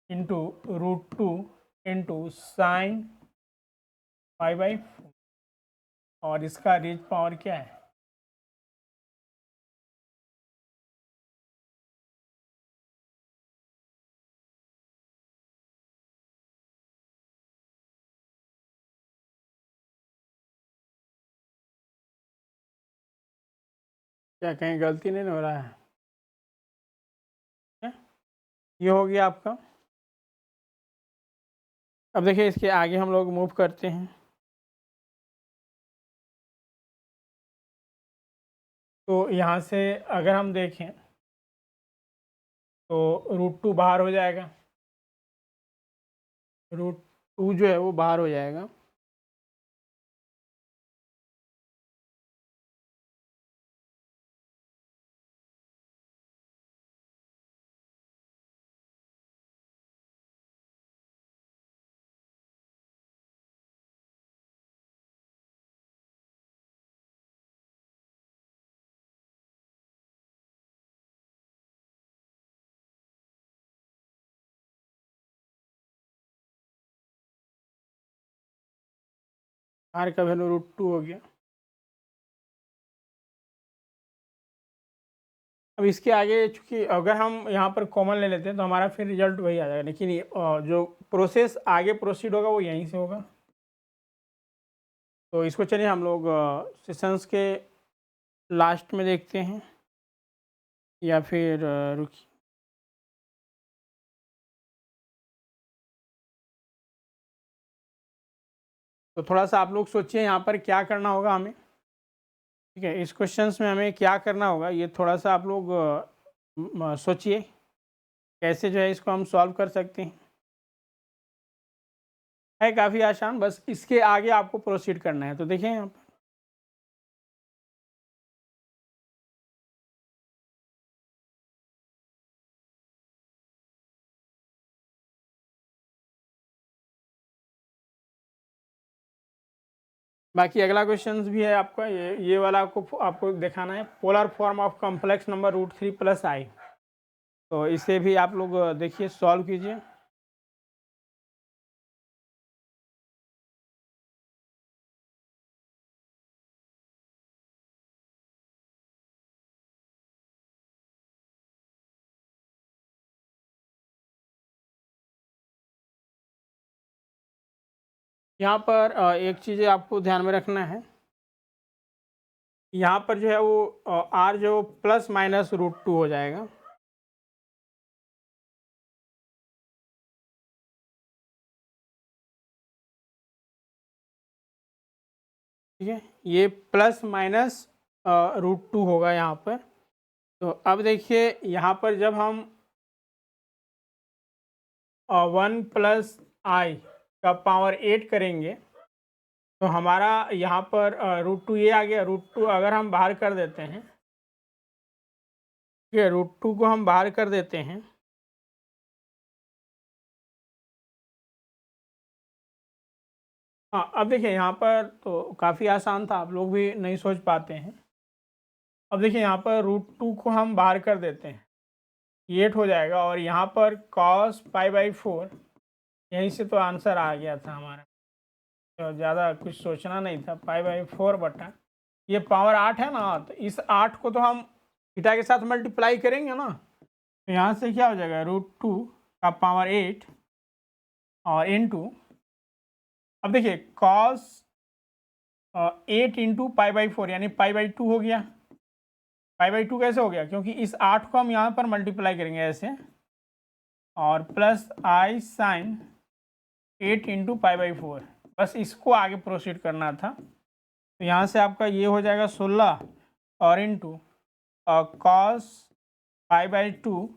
A: इंटू √2 इंटू साइन पाई/4, और इसका रेज पावर क्या है, क्या कहीं गलती नहीं हो रहा है, ये हो गया आपका। अब देखिए इसके आगे हम लोग मूव करते हैं। तो यहाँ से अगर हम देखें तो √2 बाहर हो जाएगा, √2 जो है वो बाहर हो जाएगा। आर का वैल्यू √2 हो गया। अब इसके आगे चूँकि अगर हम यहाँ पर कॉमन ले लेते हैं तो हमारा फिर रिजल्ट वही आ जाएगा, लेकिन ये जो प्रोसेस आगे प्रोसीड होगा वो यहीं से होगा। तो इसको चलिए हम लोग सेशंस के लास्ट में देखते हैं, या फिर रुकिए, तो थोड़ा सा आप लोग सोचिए यहाँ पर क्या करना होगा हमें, ठीक है, इस क्वेश्चंस में हमें क्या करना होगा, ये थोड़ा सा आप लोग सोचिए कैसे जो है इसको हम सॉल्व कर सकते हैं। है काफ़ी आसान, बस इसके आगे आपको प्रोसीड करना है। तो देखें यहाँ पर बाकी अगला क्वेश्चन भी है आपका, ये वाला आपको दिखाना है, polar form of complex number √3 + i। तो इसे भी आप लोग देखिए, सॉल्व कीजिए। यहाँ पर एक चीज़ आपको ध्यान में रखना है, यहाँ पर जो है वो r जो ±√2 हो जाएगा। ठीक है, ये ±√2 होगा यहाँ पर। तो अब देखिए यहाँ पर जब हम 1 + i का पावर 8 करेंगे तो हमारा यहाँ पर √2 ये आ गया। √2 अगर हम बाहर कर देते हैं, ठीक है, √2 को हम बाहर कर देते हैं, हाँ अब देखिए यहाँ पर तो काफ़ी आसान था, आप लोग भी नहीं सोच पाते हैं। अब देखिए यहाँ पर √2 को हम बाहर कर देते हैं, ये 8 हो जाएगा, और यहाँ पर cos π/4, यहीं से तो आंसर आ गया था हमारा, तो ज़्यादा कुछ सोचना नहीं था। π/4 बटा ये पावर 8 है ना, तो इस 8 को तो हम थीटा के साथ मल्टीप्लाई करेंगे ना, तो यहाँ से क्या हो जाएगा, √2 का पावर 8 और इनटू, अब देखिए cos 8 × π/4 यानी π/2 हो गया। π/2 कैसे हो गया, क्योंकि इस 8 को हम यहाँ पर मल्टीप्लाई करेंगे ऐसे, और प्लस i sin 8 × π/4, बस इसको आगे प्रोसीड करना था। तो यहाँ से आपका ये हो जाएगा 16 और इंटू cos π/2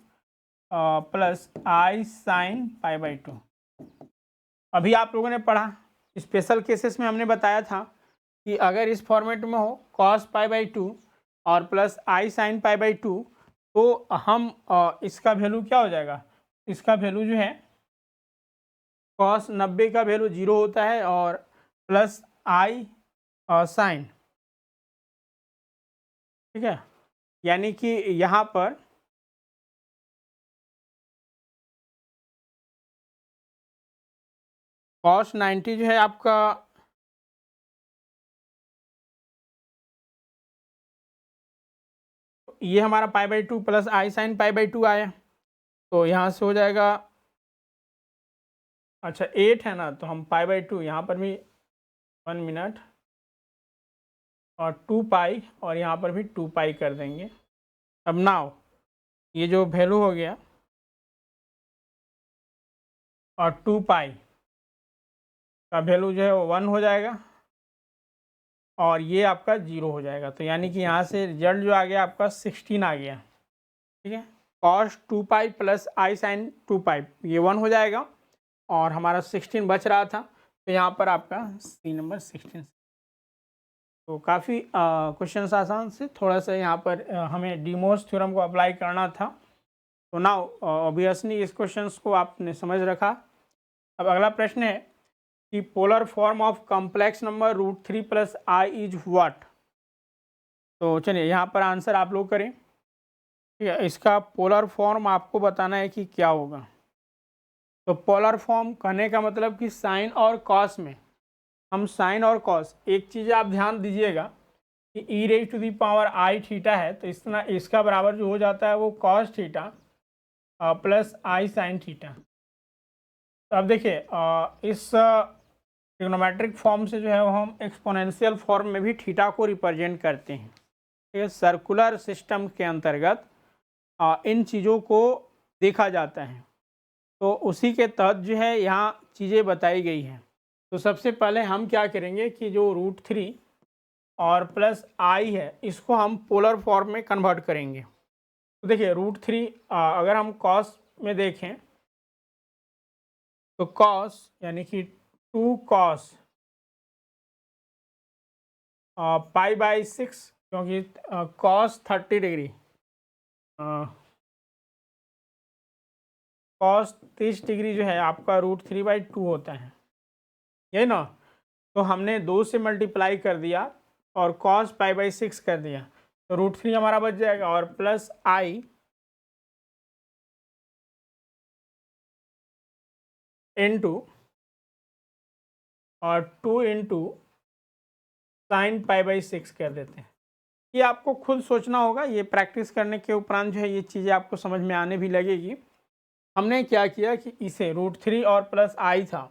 A: प्लस i sin π/2। अभी आप लोगों ने पढ़ा, स्पेशल केसेस में हमने बताया था कि अगर इस फॉर्मेट में हो cos π/2 और प्लस i sin π/2, तो हम इसका वैल्यू क्या हो जाएगा, इसका वैल्यू जो है cos 90 का वैल्यू 0 होता है, और प्लस i साइन, ठीक है, यानी कि यहाँ पर cos 90 जो है आपका ये हमारा π/2 प्लस i sin π/2 आया, तो यहाँ से हो जाएगा, अच्छा 8 है ना, तो हम π/2 यहाँ पर भी 1 मिनट, और 2π, और यहाँ पर भी 2π कर देंगे। अब नाउ ये जो वैल्यू हो गया, और 2π का वैल्यू जो है वो 1 हो जाएगा, और ये आपका 0 हो जाएगा। तो यानी कि यहाँ से रिजल्ट जो आ गया आपका 16 आ गया। ठीक है, cos 2π प्लस i sin 2π ये 1 हो जाएगा, और हमारा 16 बच रहा था, तो यहाँ पर आपका सी नंबर 16। तो काफ़ी क्वेश्चन आसान से, थोड़ा सा यहाँ पर हमें डीमोस थ्योरम को अप्लाई करना था। तो नाउ ऑब्वियसली इस क्वेश्चन को आपने समझ रखा। अब अगला प्रश्न है कि polar form of complex number √3 + i is what. तो चलिए यहाँ पर आंसर आप लोग करें। ठीक है, इसका पोलर फॉर्म आपको बताना है कि क्या होगा। तो पोलर फॉर्म कहने का मतलब कि साइन और कॉस में हम साइन और कॉस, एक चीज़ आप ध्यान दीजिएगा कि e⁻⁻i थीटा है, तो इतना इसका बराबर जो हो जाता है वो cos theta plus i sin theta. तो अब देखिए इस ट्रिग्नोमेट्रिक फॉर्म से जो है वो हम एक्सपोनेंशियल फॉर्म में भी थीटा को रिप्रेजेंट करते हैं। ठीक है, सर्कुलर सिस्टम के अंतर्गत इन चीज़ों को देखा जाता है, तो उसी के तहत जो है यहाँ चीज़ें बताई गई हैं। तो सबसे पहले हम क्या करेंगे कि जो √3 और प्लस i है इसको हम पोलर फॉर्म में कन्वर्ट करेंगे। तो देखिए √3 अगर हम cos में देखें तो cos यानी कि 2 cos पाई बाई 6, क्योंकि cos 30 डिग्री cos 30 डिग्री जो है आपका √3/2 होता है, यही ना। तो हमने 2 से मल्टीप्लाई कर दिया और cos पाई बाई 6 कर दिया, तो √3 हमारा बच जाएगा और प्लस आई इंटू और 2 इंटू साइन पाई बाई 6 कर देते हैं। ये आपको खुद सोचना होगा, ये प्रैक्टिस करने के उपरांत जो है ये चीज़ें आपको समझ में आने भी लगेगी। हमने क्या किया कि इसे √3 और प्लस आई था,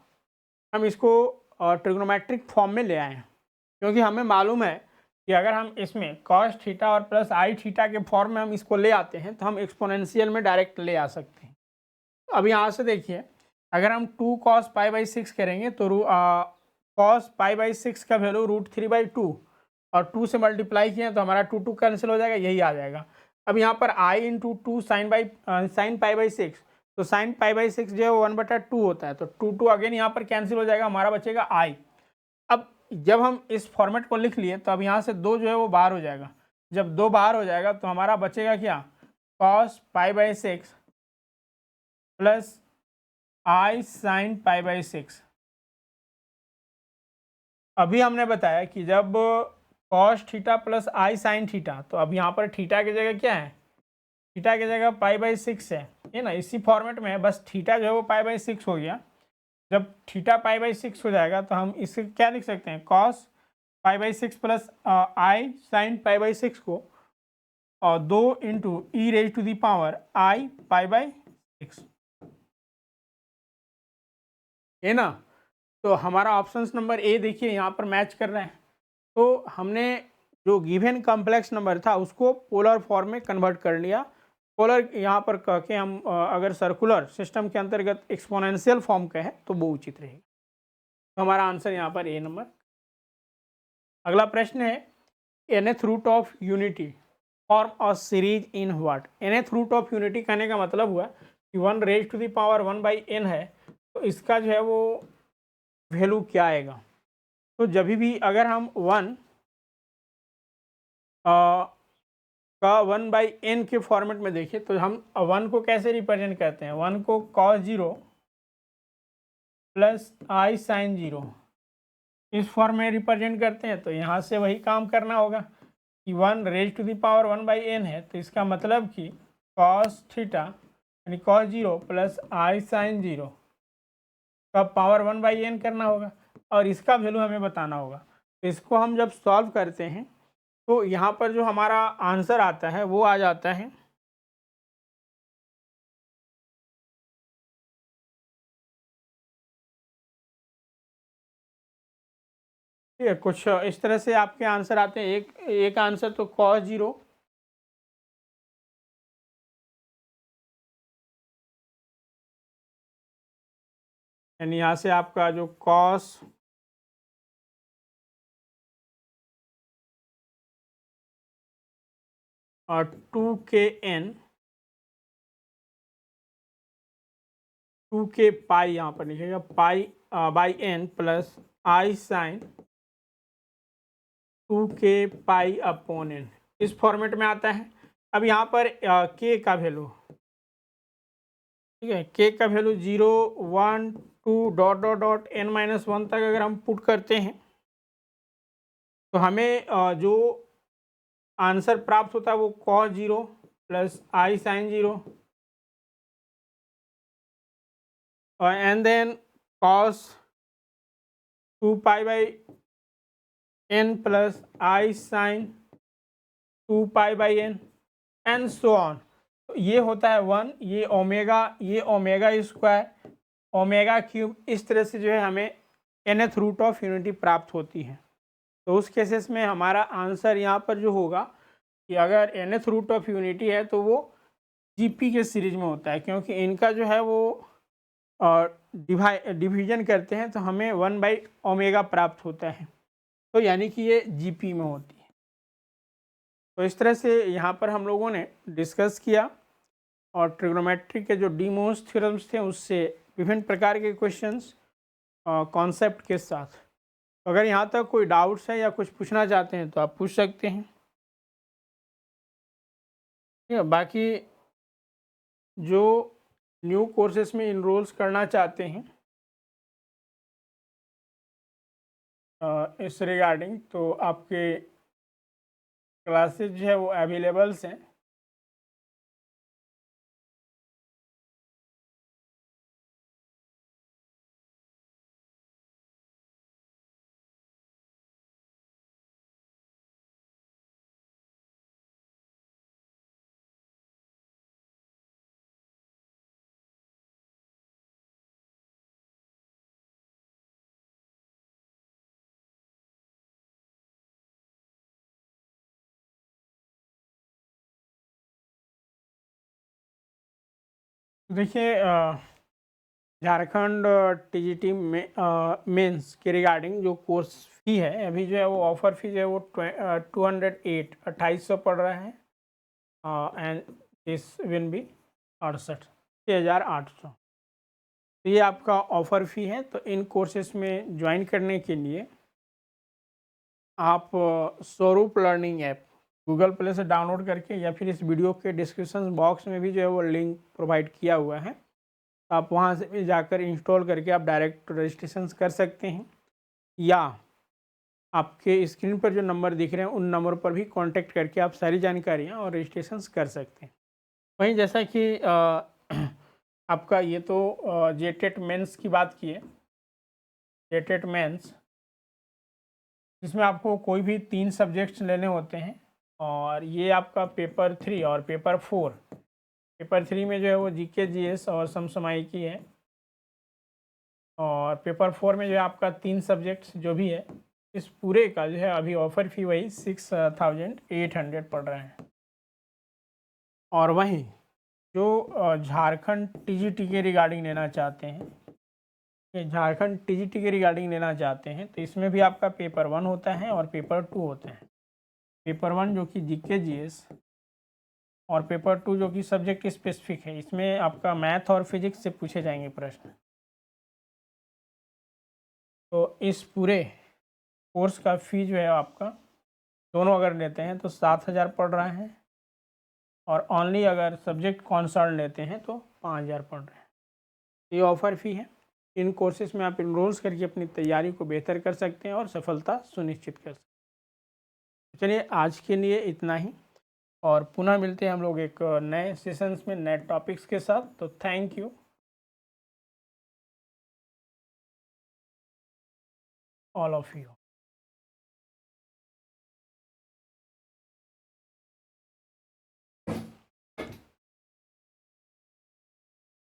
A: हम इसको ट्रिग्नोमेट्रिक फॉर्म में ले आए हैं, क्योंकि हमें मालूम है कि अगर हम इसमें कॉस थीटा और प्लस आई थीटा के फॉर्म में हम इसको ले आते हैं तो हम एक्सपोनेंशियल में डायरेक्ट ले आ सकते हैं। अब यहाँ से देखिए, अगर हम 2 cos पाई बाई 6 करेंगे तो cos पाई बाई 6 का वैल्यू √3/2 और 2 से मल्टीप्लाई किए तो हमारा 2 कैंसिल हो जाएगा, यही आ जाएगा। अब यहाँ पर i into 2 sign pi by 6, तो साइन पाई बाई 6 जो है वो 1/2 होता है, तो 2 अगेन यहाँ पर कैंसिल हो जाएगा, हमारा बचेगा i। अब जब हम इस फॉर्मेट को लिख लिए तो अब यहाँ से 2 जो है वो बाहर हो जाएगा, जब 2 बाहर हो जाएगा तो हमारा बचेगा क्या, cos pi by 6 plus i sign pi by 6। अभी हमने बताया कि जब cos theta plus i sine theta, तो अब यहाँ पर थीटा की जगह क्या है, थीटा की जगह पाई बाई 6 है, ये ना, इसी फॉर्मेट में है, बस थीटा जो है वो पाई बाई 6 हो गया। जब थीटा पाई बाई 6 हो जाएगा तो हम इसे क्या लिख सकते हैं, cos pi by 6 plus i sine pi by 6 को और 2 into e raise to the power i pi by 6, ये ना। तो हमारा ऑप्शन नंबर ए देखिए यहाँ पर मैच कर रहा है। तो हमने जो गिवन कॉम्प्लेक्स नंबर था उसको पोलर फॉर्म में कन्वर्ट कर लिया। पोलर यहाँ पर कह के हम अगर सर्कुलर सिस्टम के अंतर्गत एक्सपोनेंशियल फॉर्म कहें तो वो उचित रहेगा। तो हमारा आंसर यहाँ पर ए नंबर। अगला प्रश्न है, nth root of unity form a series in what. nth root of unity कहने का मतलब हुआ कि 1 raise to the power 1/n है, तो इसका जो है वो वैल्यू क्या आएगा। तो जब भी अगर हम 1 का 1/n के फॉर्मेट में देखें तो हम 1 को कैसे रिप्रेजेंट करते हैं, 1 को cos 0 प्लस आई साइन 0 इस फॉर्म में रिप्रेजेंट करते हैं। तो यहाँ से वही काम करना होगा कि 1 raise to the power 1/n है, तो इसका मतलब कि cos थीटा यानी cos 0 प्लस आई साइन 0 का पावर 1/n करना होगा और इसका वैल्यू हमें बताना होगा। तो इसको हम जब सॉल्व करते हैं तो यहाँ पर जो हमारा आंसर आता है वो आ जाता है ठीक है, कुछ इस तरह से आपके आंसर आते हैं। एक आंसर तो cos 0 यानी यहाँ से आपका जो cos और 2kn 2k पाई यहाँ पर लिखेगा pi by n plus i sine 2k pi upon n, इस फॉर्मेट में आता है। अब यहाँ पर k का वैल्यू, ठीक है, k का value 0 1 2 dot dot dot n-1 तक अगर हम पुट करते हैं तो हमें जो आंसर प्राप्त होता है वो cos 0 प्लस आई साइन 0 और and then cos 2 pi by n plus i sine 2 pi by n and so on. तो ये होता है 1, ये ओमेगा स्क्वायर ओमेगा क्यूब, इस तरह से जो है हमें nth रूट ऑफ यूनिटी प्राप्त होती है। तो उस केसेस में हमारा आंसर यहाँ पर जो होगा कि अगर nth रूट ऑफ यूनिटी है तो वो जीपी के सीरीज में होता है, क्योंकि इनका जो है वो डिवीजन करते हैं तो हमें 1/ओमेगा प्राप्त होता है, तो यानी कि ये जीपी में होती है। तो इस तरह से यहाँ पर हम लोगों ने डिस्कस किया और ट्रिग्नोमेट्री के जो डी मोस्ट थ्योरम्स थे उससे विभिन्न प्रकार के क्वेश्चंस कॉन्सेप्ट के साथ। अगर यहाँ तक कोई डाउट्स है या कुछ पूछना चाहते हैं तो आप पूछ सकते हैं। ठीक है, बाकी जो न्यू कोर्सेज में इनरोल्स करना चाहते हैं इस रिगार्डिंग, तो आपके क्लासेज जो है वो अवेलेबल्स हैं। देखिए, झारखंड टीजीटी में मेंस के रिगार्डिंग जो कोर्स फी है अभी जो है वो ऑफ़र फी जो है वो 208 2800 पड़ रहा है, एंड दिस विल बी 68,6,800। तो ये आपका ऑफ़र फ़ी है। तो इन कोर्सेज में ज्वाइन करने के लिए आप स्वरूप लर्निंग ऐप गूगल प्ले से डाउनलोड करके या फिर इस वीडियो के डिस्क्रिप्शन बॉक्स में भी जो है वो लिंक प्रोवाइड किया हुआ है, तो आप वहाँ से भी जाकर इंस्टॉल करके आप डायरेक्ट रजिस्ट्रेशन कर सकते हैं, या आपके स्क्रीन पर जो नंबर दिख रहे हैं उन नंबर पर भी कांटेक्ट करके आप सारी जानकारियाँ और रजिस्ट्रेशन कर सकते हैं। वहीं जैसा कि आपका ये तो जेटेट मेंस की बात की है, जेटेट मेंस जिसमें आपको कोई भी 3 सब्जेक्ट्स लेने होते हैं, और ये आपका पेपर 3 और पेपर 4। पेपर 3 में जो है वो जीके जीएस और समसामयिकी है, और पेपर 4 में जो है आपका 3 सब्जेक्ट्स जो भी है, इस पूरे का जो है अभी ऑफ़र फ़ी वही 6,800 पड़ रहा है। और वहीं जो झारखंड टीजीटी के रिगार्डिंग लेना चाहते हैं, ये झारखंड टीजीटी के रिगार्डिंग लेना चाहते हैं, तो इसमें भी आपका पेपर 1 होता है और पेपर 2 होता है। पेपर 1 जो कि जीके जीएस और पेपर 2 जो कि सब्जेक्ट स्पेसिफिक है, इसमें आपका मैथ और फिजिक्स से पूछे जाएंगे प्रश्न। तो इस पूरे कोर्स का फ़ी जो है आपका दोनों अगर लेते हैं तो 7,000 पड़ रहा है, और ऑनली अगर सब्जेक्ट कॉन्सर्न लेते हैं तो 5,000 पड़ रहा है। ये ऑफ़र फ़ी है। इन कोर्सेज में आप इनरोल्स करके अपनी तैयारी को बेहतर कर सकते हैं और सफलता सुनिश्चित कर सकते हैं। चलिए, आज के लिए इतना ही, और पुनः मिलते हैं हम लोग एक नए सेशंस में नए टॉपिक्स के साथ। तो thank you all of you.